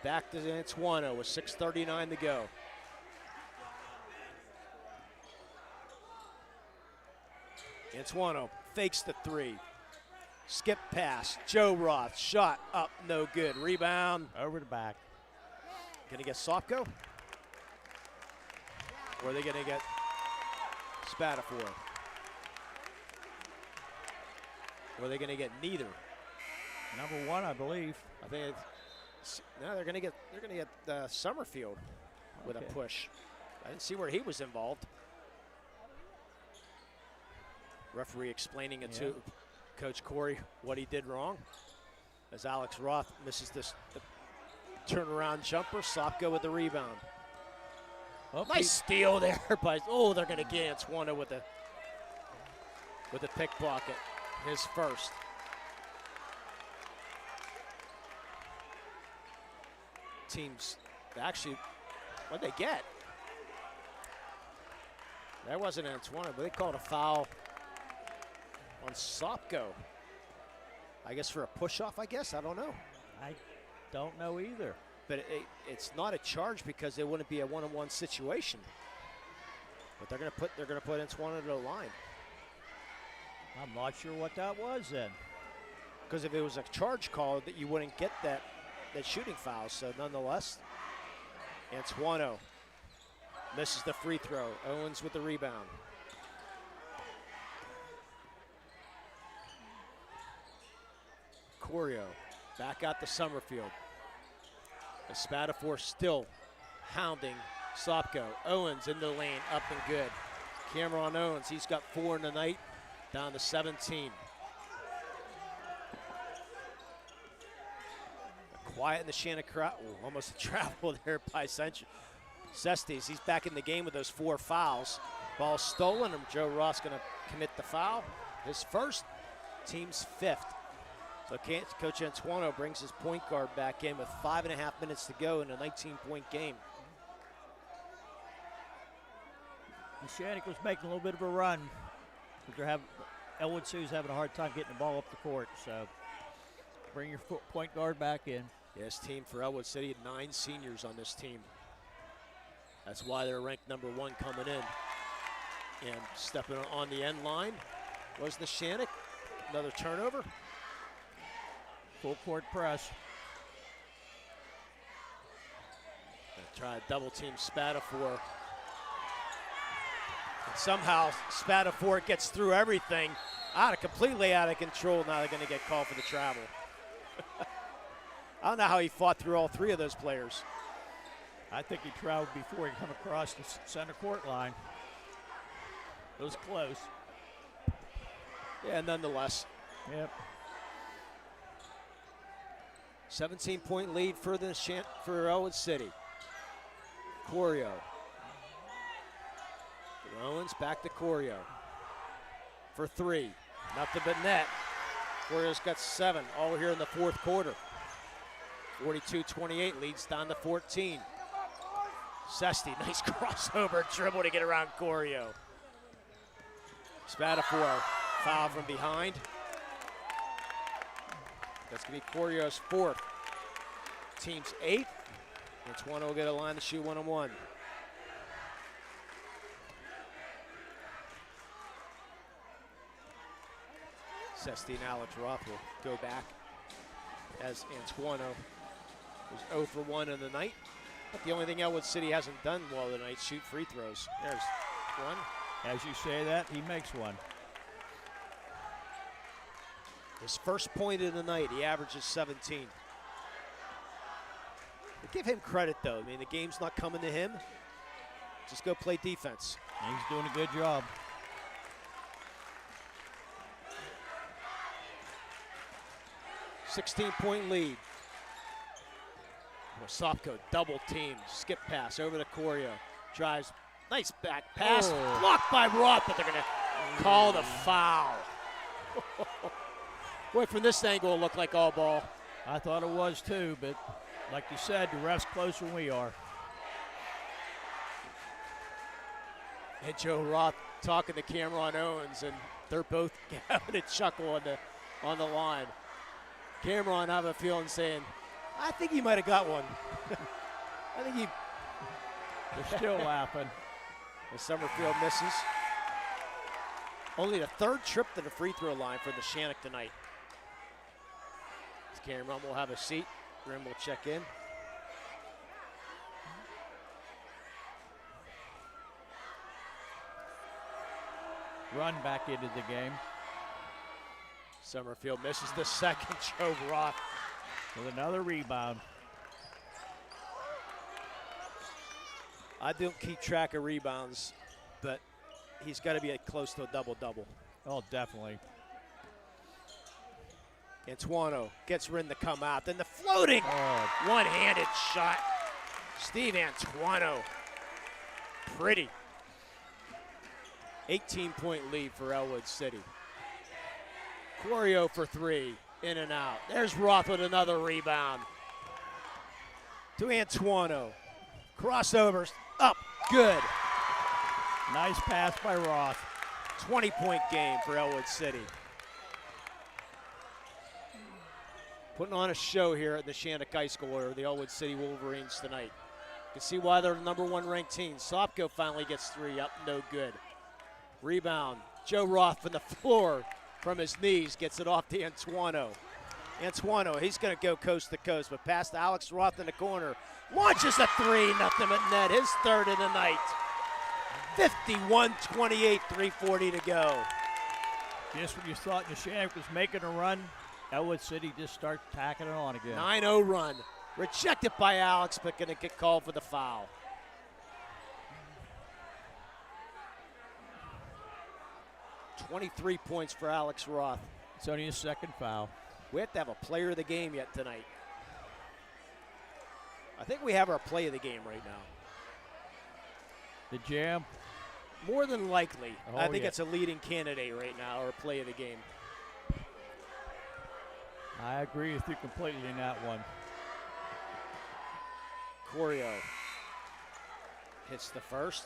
Back to Antoine with 6:39 to go. Antoine fakes the three. Skip pass. Joe Roth. Shot up. No good. Rebound. Over the back. Going to get Sopko? Or are they going to get Spatafor? Or are they going to get neither? Number one, I believe. I think no, they're going to get Summerfield with a push. I didn't see where he was involved. Referee explaining it to Coach Corey what he did wrong. As Alex Roth misses the turnaround jumper, Sopko with the rebound. Nice steal there by. They're going to get Antoine with a pickpocket, his first. Teams actually, what'd they get? That wasn't Antoine, but they called a foul on Sopko. I guess for a push-off, I guess. I don't know. I don't know either. But it's not a charge because it wouldn't be a one-on-one situation. But they're gonna put Antoine to the line. I'm not sure what that was then. Because if it was a charge call, that you wouldn't get that shooting foul. So nonetheless, Antoine misses the free throw. Owens with the rebound. Corio back out to Summerfield. Spatafor still hounding Sopko. Owens in the lane, up and good. Cameron Owens, he's got 4 in the night, down to 17. Quiet in the Neshannock crowd. Almost a travel there by Sestes. He's back in the game with those 4 fouls. Ball stolen, and Joe Ross going to commit the foul. His first, team's 5th. So Coach Antoine brings his point guard back in with 5.5 minutes to go in a 19-point game. Neshannock was making a little bit of a run. Ellwood Sioux's having a hard time getting the ball up the court. So bring your point guard back in. Yes, team for Ellwood City, 9 seniors on this team. That's why they're ranked number 1 coming in. And stepping on the end line was Neshannock. Another turnover. Full court press. Try to double team Spatafor. And somehow Spatafor gets through everything. Completely out of control. Now they're going to get called for the travel. I don't know how he fought through all 3 of those players. I think he traveled before he come across the center court line. It was close. Yeah, nonetheless. Yep. 17-point lead for Ellwood City. Corio. Owens back to Corio. For 3. Nothing but net. Corio's got 7 all here in the 4th quarter. 42-28 leads down to 14. Sesti, nice crossover dribble to get around Corio. Spatafor, foul from behind. That's going to be Corio's 4th. Team's 8th. Antoine will get a line to shoot 1-on-1. Sesti and Alex Roth will go back as Antoine was 0 for 1 in the night. But the only thing Ellwood City hasn't done well tonight, shoot free throws. There's 1. As you say that, he makes 1. His first point of the night, he averages 17. But give him credit, though. I mean, the game's not coming to him. Just go play defense. He's doing a good job. 16-point lead. Wasopko double team, skip pass over to Corio. Drives, nice back pass, blocked by Roth, but they're going to call the foul. Boy, from this angle, it looked like all ball. I thought it was too, but like you said, the ref's closer than we are. And Joe Roth talking to Cameron Owens, and they're both having a chuckle on the line. Cameron, I have a feeling, saying, I think he might have got one. I think he... They're still laughing. The Summerfield misses. Only the third trip to the free throw line for Neshannock tonight. Cameron will have a seat. Grim will check in. Run back into the game. Summerfield misses the second. Joe Roth with another rebound. I don't keep track of rebounds, but he's got to be close to a double-double. Oh, definitely. Antuano gets Rin to come out. Then the floating one-handed shot. Steve Antuano. Pretty. 18-point lead for Ellwood City. Corio for three. In and out. There's Roth with another rebound. To Antuano. Crossovers. Up. Good. Nice pass by Roth. 20-point game for Ellwood City. Putting on a show here at the Neshannock High School, or the Ellwood City Wolverines tonight. You can see why they're the number one ranked team. Sopko finally gets three up, no good. Rebound, Joe Roth from the floor from his knees, gets it off to Antuano. Antuano, he's gonna go coast to coast, but past Alex Roth in the corner. Launches a three, nothing but net, his third of the night. 51-28, 3:40 to go. Just when you thought Neshannock was making a run, Ellwood City just starts tacking it on again. 9-0 run. Rejected by Alex, but going to get called for the foul. $23 points for Alex Roth. It's only his second foul. We have to have a player of the game yet tonight. I think we have our play of the game right now. The Jam? More than likely. Oh, I think it's a leading candidate right now, or play of the game. I agree with you completely in that one. Corio hits the first.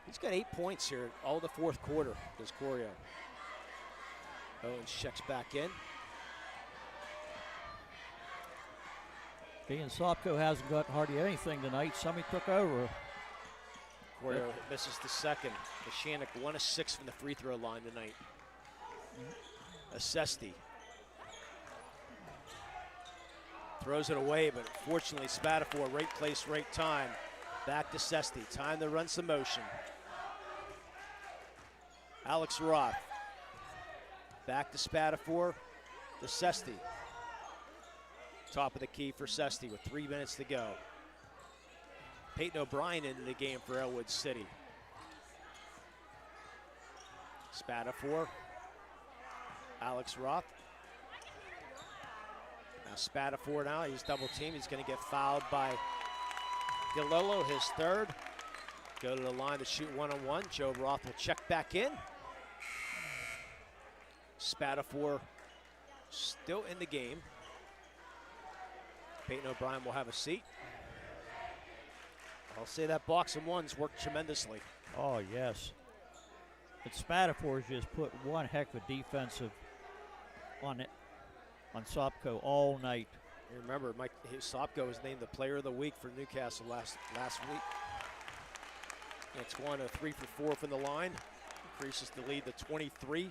He's got 8 points here, all the fourth quarter, does Corio. Owens checks back in. Being Sopko hasn't got hardly anything tonight. Somebody took over. Corio misses the second. Neshannock 1 of 6 from the free throw line tonight. Acesti throws it away, but fortunately Spatafor, right place, right time. Back to Acesti, time to run some motion. Alex Roth, back to Spatafor, to Acesti. Top of the key for Acesti with 3 minutes to go. Peyton O'Brien into the game for Ellwood City. Spatafor. Alex Roth. Now Spatafor now, he's double teamed. He's going to get fouled by Galillo, his third. Go to the line to shoot one-on-one. Joe Roth will check back in. Spatafor still in the game. Peyton O'Brien will have a seat. I'll say that box and ones worked tremendously. Oh, yes. But Spatafor's just put one heck of a defensive on Sopko all night. You remember, Sopko was named the player of the week for Newcastle last week. Antuano 3 for 4 from the line. Increases the lead to 23.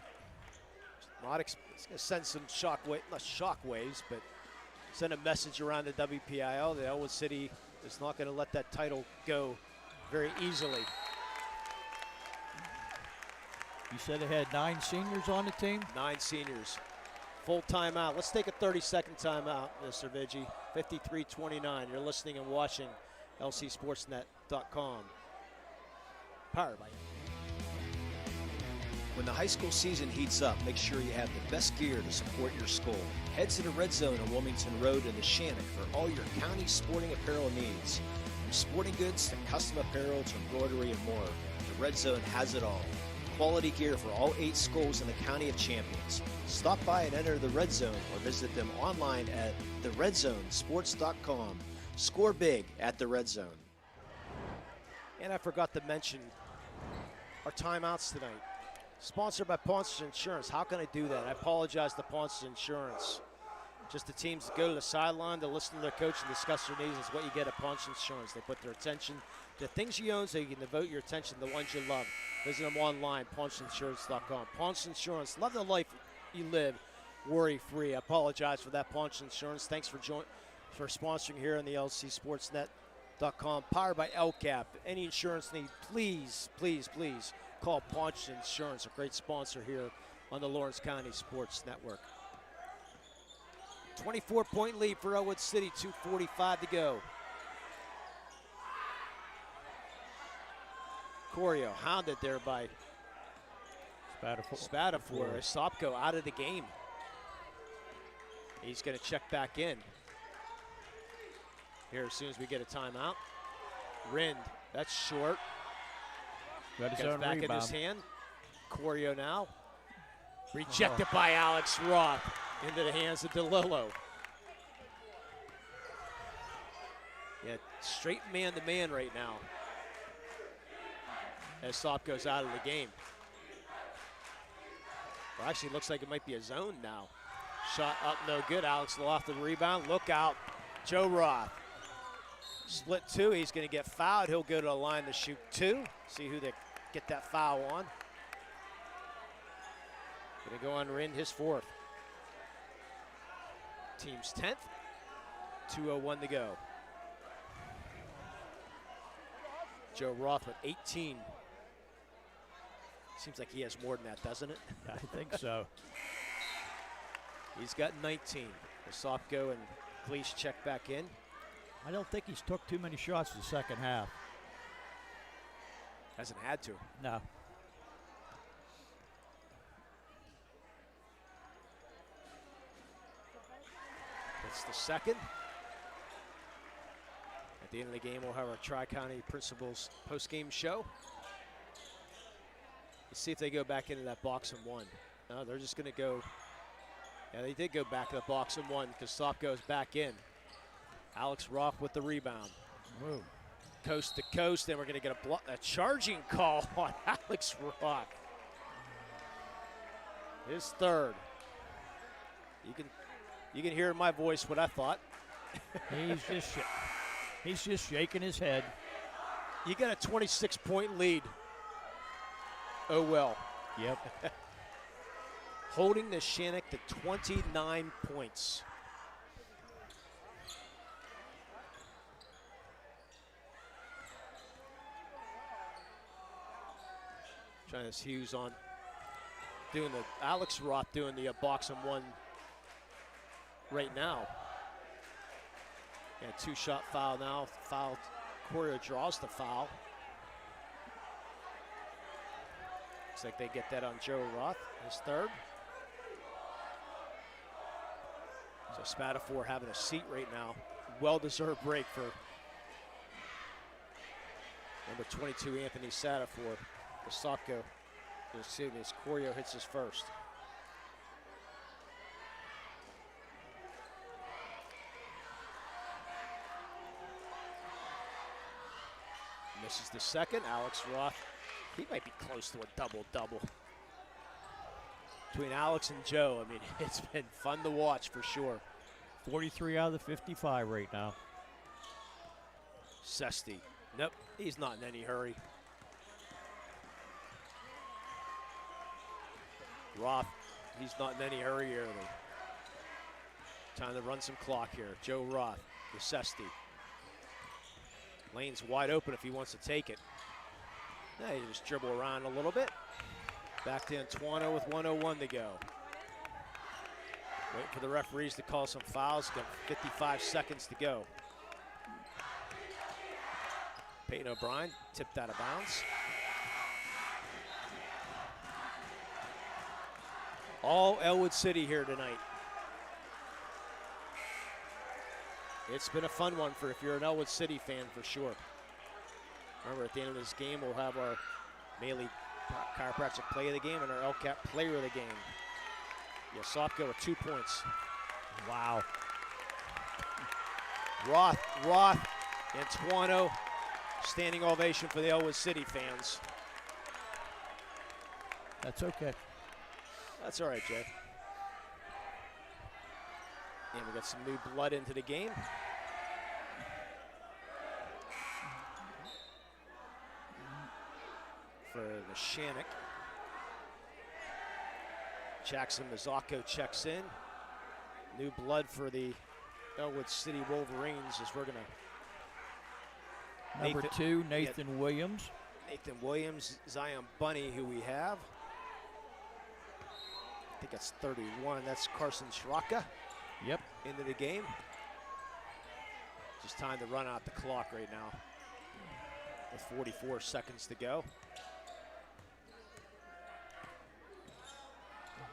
It's going to send some not shockwaves, but send a message around the WPIAL. The Ellwood City is not going to let that title go very easily. You said they had 9 seniors on the team? 9 seniors. Full timeout. Let's take a 30-second timeout, Mr. Viggi. 53-29. You're listening and watching LCSportsNet.com. Powered by When the high school season heats up, make sure you have the best gear to support your school. Head to the Red Zone on Wilmington Road in Neshannock for all your county sporting apparel needs. From sporting goods to custom apparel to embroidery and more, the Red Zone has it all. Quality gear for all 8 schools in the County of Champions. Stop by and enter the Red Zone or visit them online at theredzonesports.com. Score big at the Red Zone. And I forgot to mention our timeouts tonight. Sponsored by Ponce's Insurance. How can I do that? I apologize to Ponce's Insurance. Just the teams that go to the sideline to listen to their coach and discuss their needs is what you get at Ponce's Insurance. They put their attention to things you own so you can devote your attention to the ones you love. Visit them online, PonceInsurance.com. Ponce Insurance, love the life you live, worry-free. I apologize for that, Ponce Insurance. Thanks for sponsoring here on the LCSportsNet.com. Powered by LCAP. Any insurance need, please, please, please call Ponce Insurance, a great sponsor here on the Lawrence County Sports Network. 24-point lead for Ellwood City, 2:45 to go. Corio hounded there by Spatafor. Sopko out of the game. He's going to check back in here as soon as we get a timeout. Rind, that's short. Gets back in his hand. Corio now. Rejected by Alex Roth into the hands of DeLillo. Yeah, straight man-to-man right now as Sop goes out of the game. Well, actually, it looks like it might be a zone now. Shot up, no good. Alex Roth the rebound. Look out. Joe Roth. Split 2. He's going to get fouled. He'll go to the line to shoot 2. See who they get that foul on. Going to go on Rind, his 4th. Team's 10th. 2:01 to go. Joe Roth with 18. Seems like he has more than that, doesn't it? I think so. He's got 19. Osopko and Gleash check back in. I don't think he's took too many shots in the second half. Hasn't had to. No. That's the second. At the end of the game, we'll have our Tri-County Principals post-game show. Let's see if they go back into that box and 1. No, they're just going to go. Yeah, they did go back to the box and 1 because Sop goes back in. Alex Roth with the rebound. Whoa. Coast to coast, and we're going to get a charging call on Alex Roth. His 3rd. You can hear in my voice what I thought. He's just shaking his head. You got a 26-point lead. Oh well. Yep. Holding the Neshannock to 29 points. Travis Hughes on doing the Alex Roth doing the box and 1 right now. Yeah, 2-shot foul now. Foul. Corio draws the foul. Looks like they get that on Joe Roth, his 3rd. So Spatafor having a seat right now. Well-deserved break for number 22, Anthony Spatafor. Osopko, excuse me, as Corio hits his 1st. Misses the 2nd. Alex Roth, he might be close to a double-double. Between Alex and Joe, I mean, it's been fun to watch for sure. 43 out of the 55 right now. Sesti, nope, he's not in any hurry. Roth, he's not in any hurry either. Time to run some clock here. Joe Roth, the Sesti. Lane's wide open if he wants to take it. Now he just dribble around a little bit. Back to Antuano with 1:01 to go. Waiting for the referees to call some fouls. Got 55 seconds to go. Peyton O'Brien tipped out of bounds. All Ellwood City here tonight. It's been a fun one for if you're an Ellwood City fan for sure. Remember, at the end of this game, we'll have our Maley Chiropractic play of the game and our LCAP player of the game. Yasopko with 2 points. Wow. Roth, Antuano, standing ovation for the Ellwood City fans. That's okay. That's all right, Jay. And we got some new blood into the game. For Neshannock. Jackson Mazzocco checks in. New blood for the Ellwood City Wolverines as we're going to... Number 2, Nathan Williams. Nathan Williams, Zion Bunny, who we have. I think that's 31. That's Carson Schraka. Yep. Into the game. Just time to run out the clock right now with 44 seconds to go.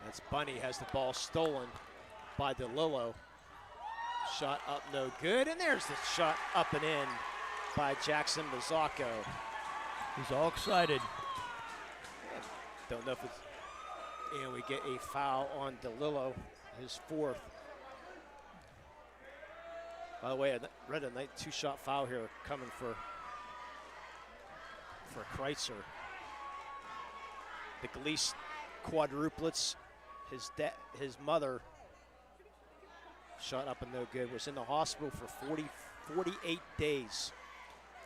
That's Bunny, has the ball stolen by DeLillo. Shot up, no good, and there's the shot up and in by Jackson Mazzocco. He's all excited. Don't know if it's, and we get a foul on DeLillo, his 4th. By the way, I read a nice 2-shot foul here coming for Kreitzer. The Gleese quadruplets. His mother shot up and no good. Was in the hospital for 48 days,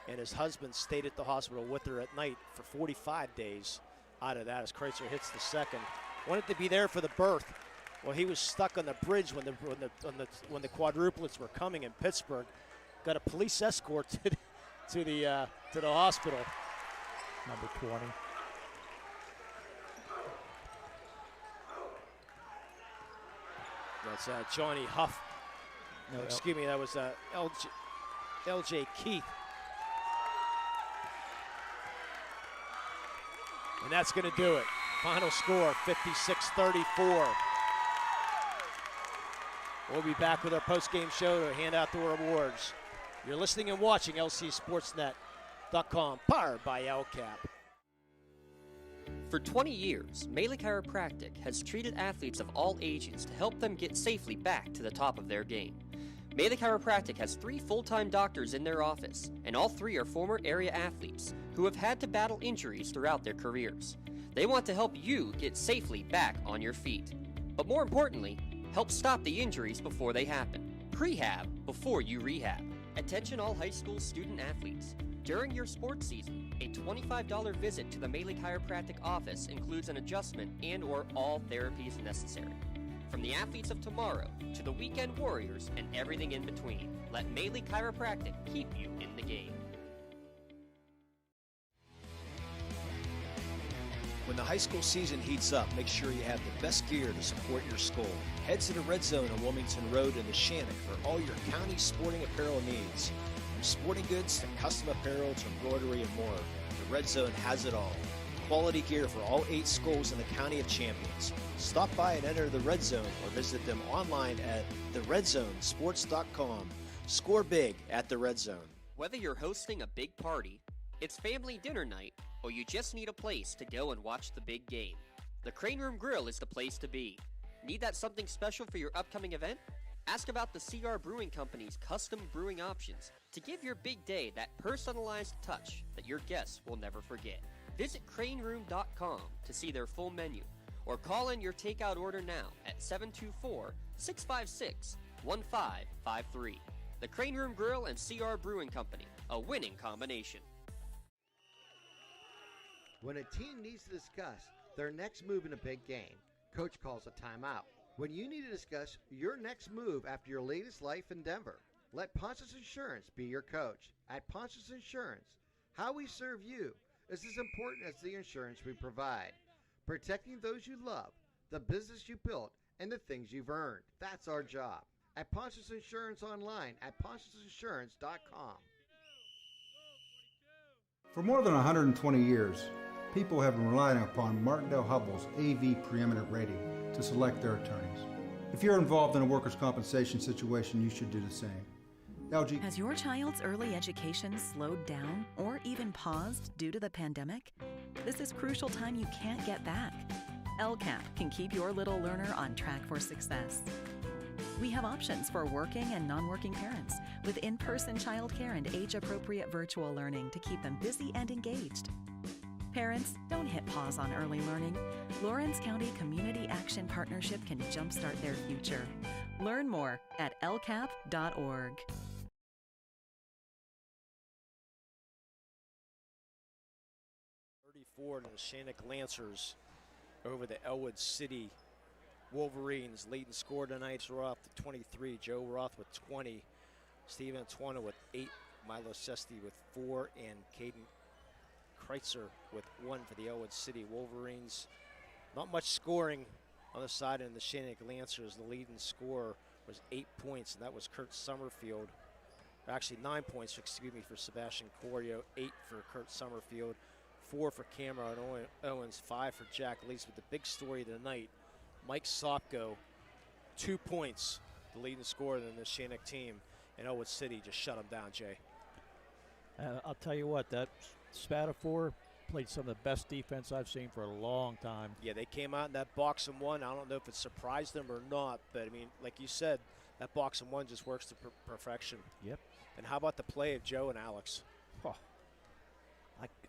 and his husband stayed at the hospital with her at night for 45 days. Out of that, as Kreitzer hits the second, wanted to be there for the birth. Well, he was stuck on the bridge when the quadruplets were coming in Pittsburgh. Got a police escort to the hospital. Number 20. That's Johnny Huff. No, excuse me, that was LJ Keith. And that's going to do it. Final score, 56-34. We'll be back with our post-game show to hand out the awards. You're listening and watching LCSportsNet.com, powered by LCAP. For 20 years, Maley Chiropractic has treated athletes of all ages to help them get safely back to the top of their game. Maley Chiropractic has 3 full-time doctors in their office, and all 3 are former area athletes who have had to battle injuries throughout their careers. They want to help you get safely back on your feet. But more importantly, help stop the injuries before they happen. Prehab before you rehab. Attention all high school student athletes. During your sports season, a $25 visit to the Maley Chiropractic office includes an adjustment and/or all therapies necessary. From the athletes of tomorrow to the weekend warriors and everything in between, let Maley Chiropractic keep you in the game. When the high school season heats up, make sure you have the best gear to support your school. Head to the Red Zone on Wilmington Road in Neshannock for all your county sporting apparel needs. From sporting goods to custom apparel to embroidery and more, the Red Zone has it all. Quality gear for all 8 schools in the County of Champions. Stop by and enter the Red Zone or visit them online at theredzonesports.com. Score big at the Red Zone. Whether you're hosting a big party, it's family dinner night, or you just need a place to go and watch the big game, the Crane Room Grill is the place to be. Need that something special for your upcoming event? Ask about the CR Brewing Company's custom brewing options to give your big day that personalized touch that your guests will never forget. Visit craneroom.com to see their full menu, or call in your takeout order now at 724-656-1553. The Crane Room Grill and CR Brewing Company, a winning combination. When a team needs to discuss their next move in a big game, coach calls a timeout. When you need to discuss your next move after your latest life endeavor, let Ponce's Insurance be your coach. At Ponce's Insurance, how we serve you is as important as the insurance we provide. Protecting those you love, the business you built, and the things you've earned. That's our job. At Ponce's Insurance online at poncesinsurance.com. For more than 120 years, people have been relying upon Martindale Hubbell's AV preeminent rating to select their attorneys. If you're involved in a workers' compensation situation, you should do the same. Has your child's early education slowed down or even paused due to the pandemic? This is crucial time you can't get back. LCAP can keep your little learner on track for success. We have options for working and non-working parents with in-person childcare and age-appropriate virtual learning to keep them busy and engaged. Parents, don't hit pause on early learning. Lawrence County Community Action Partnership can jumpstart their future. Learn more at lcap.org. 34 to the Neshannock Lancers over the Ellwood City Wolverines. Leading scorer tonight is Roth with 23, Joe Roth with 20, Steve Antuano with 8, Milo Sesti with 4, and Caden Kreitzer with 1 for the Ellwood City Wolverines. Not much scoring on the side of the Neshannock Lancers. The leading scorer was 8 points, and that was Kurt Summerfield. Actually 9 points, excuse me, for Sebastian Corio, 8 for Kurt Summerfield, 4 for Cameron Owens, 5 for Jack Lease. But the big story of the night, Mike Sopko, 2 points, the leading scorer of the Neshannock team, and Ellwood City just shut him down, Jay. I'll tell you what, that Spatafor played some of the best defense I've seen for a long time. Yeah, they came out in that box and one. I don't know if it surprised them or not, but I mean, like you said, that box and one just works to perfection. Yep. And how about the play of Joe and Alex? Oh,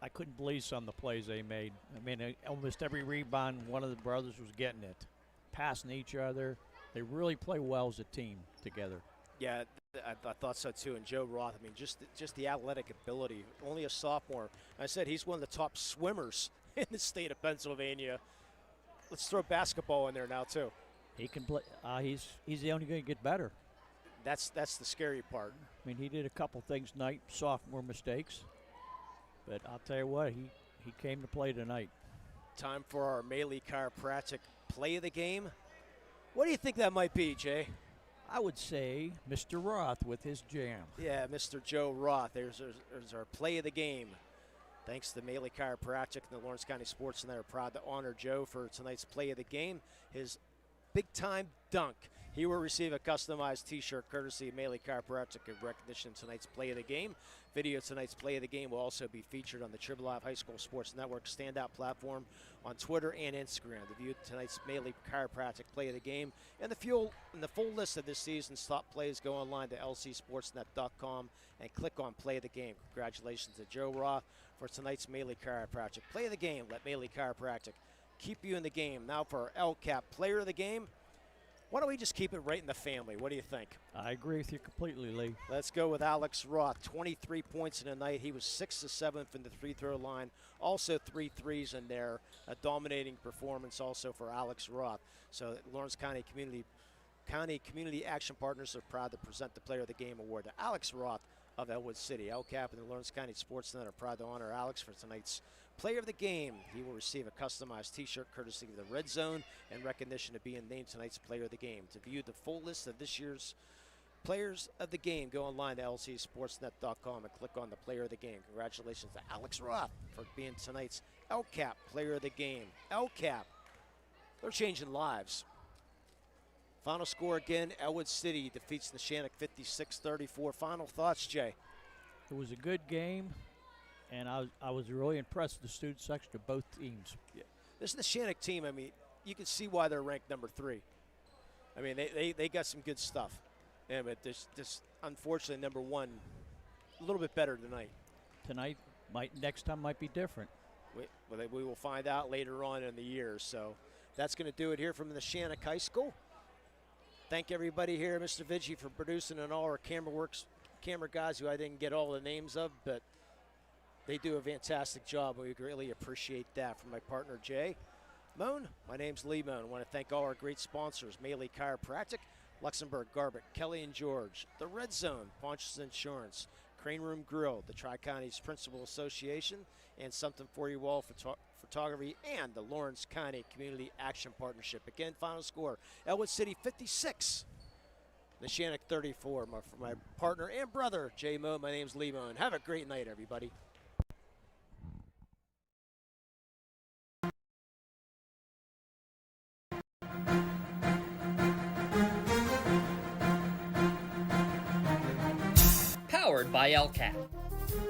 I couldn't believe some of the plays they made. I mean, almost every rebound, one of the brothers was getting it, passing each other. They really play well as a team together. Yeah, I thought so too. And Joe Roth, I mean, just the athletic ability. Only a sophomore. I said he's one of the top swimmers in the state of Pennsylvania. Let's throw basketball in there now too. He can play. He's only going to get better. That's the scary part. I mean, he did a couple things tonight, sophomore mistakes. But I'll tell you what, he came to play tonight. Time for our Maley Chiropractic play of the game. What do you think that might be, Jay? I would say Mr. Roth with his jam. Yeah, Mr. Joe Roth. There's our play of the game. Thanks to Maley Chiropractic and the Lawrence County SportsNet are proud to honor Joe for tonight's play of the game. His big-time dunk. He will receive a customized T-shirt courtesy of Maley Chiropractic in recognition of tonight's play of the game. Video of tonight's play of the game will also be featured on the Tribble Live High School Sports Network standout platform on Twitter and Instagram. To view tonight's Maley Chiropractic play of the game and the full list of this season's top plays, go online to lcsportsnet.com and click on Play of the Game. Congratulations to Joe Roth for tonight's Maley Chiropractic play of the game. Let Maley Chiropractic keep you in the game. Now for our LCAP player of the game. Why don't we just keep it right in the family? What do you think? I agree with you completely, Lee. Let's go with Alex Roth. 23 points in the night. He was 6 of 7 from the free-throw line. Also 3 threes in there. A dominating performance also for Alex Roth. So Lawrence County Community Action Partners are proud to present the Player of the Game award to Alex Roth of Ellwood City. LCAP and the Lawrence County SportsNet are proud to honor Alex for tonight's Player of the Game. He will receive a customized T-shirt courtesy of the Red Zone in recognition of being named tonight's Player of the Game. To view the full list of this year's Players of the Game, go online to lcsportsnet.com and click on the Player of the Game. Congratulations to Alex Roth for being tonight's LCAP Player of the Game. LCAP, they're changing lives. Final score again, Ellwood City defeats Neshannock 56-34. Final thoughts, Jay? It was a good game. And I was really impressed with the student section of both teams. Yeah. This Neshannock team, I mean, you can see why they're ranked number 3. I mean, they got some good stuff. Yeah, but this unfortunately, number 1, a little bit better tonight. Tonight, next time might be different. We will find out later on in the year. So that's going to do it here from the Neshannock High School. Thank everybody here, Mr. Vici, for producing and all our camera guys who I didn't get all the names of, but they do a fantastic job. We greatly appreciate that. From my partner, Jay Moan, my name's Lee Moan. I want to thank all our great sponsors, Maley Chiropractic, Luxembourg Garbutt, Kelly and George, the Red Zone, Ponch's Insurance, Crane Room Grill, the Tri-Counties Principal Association, and Something For You All Photography, and the Lawrence County Community Action Partnership. Again, final score, Ellwood City 56, Neshannock 34. For my partner and brother, Jay Moan, my name's Lee Moan. Have a great night, everybody. Powered by LCAT.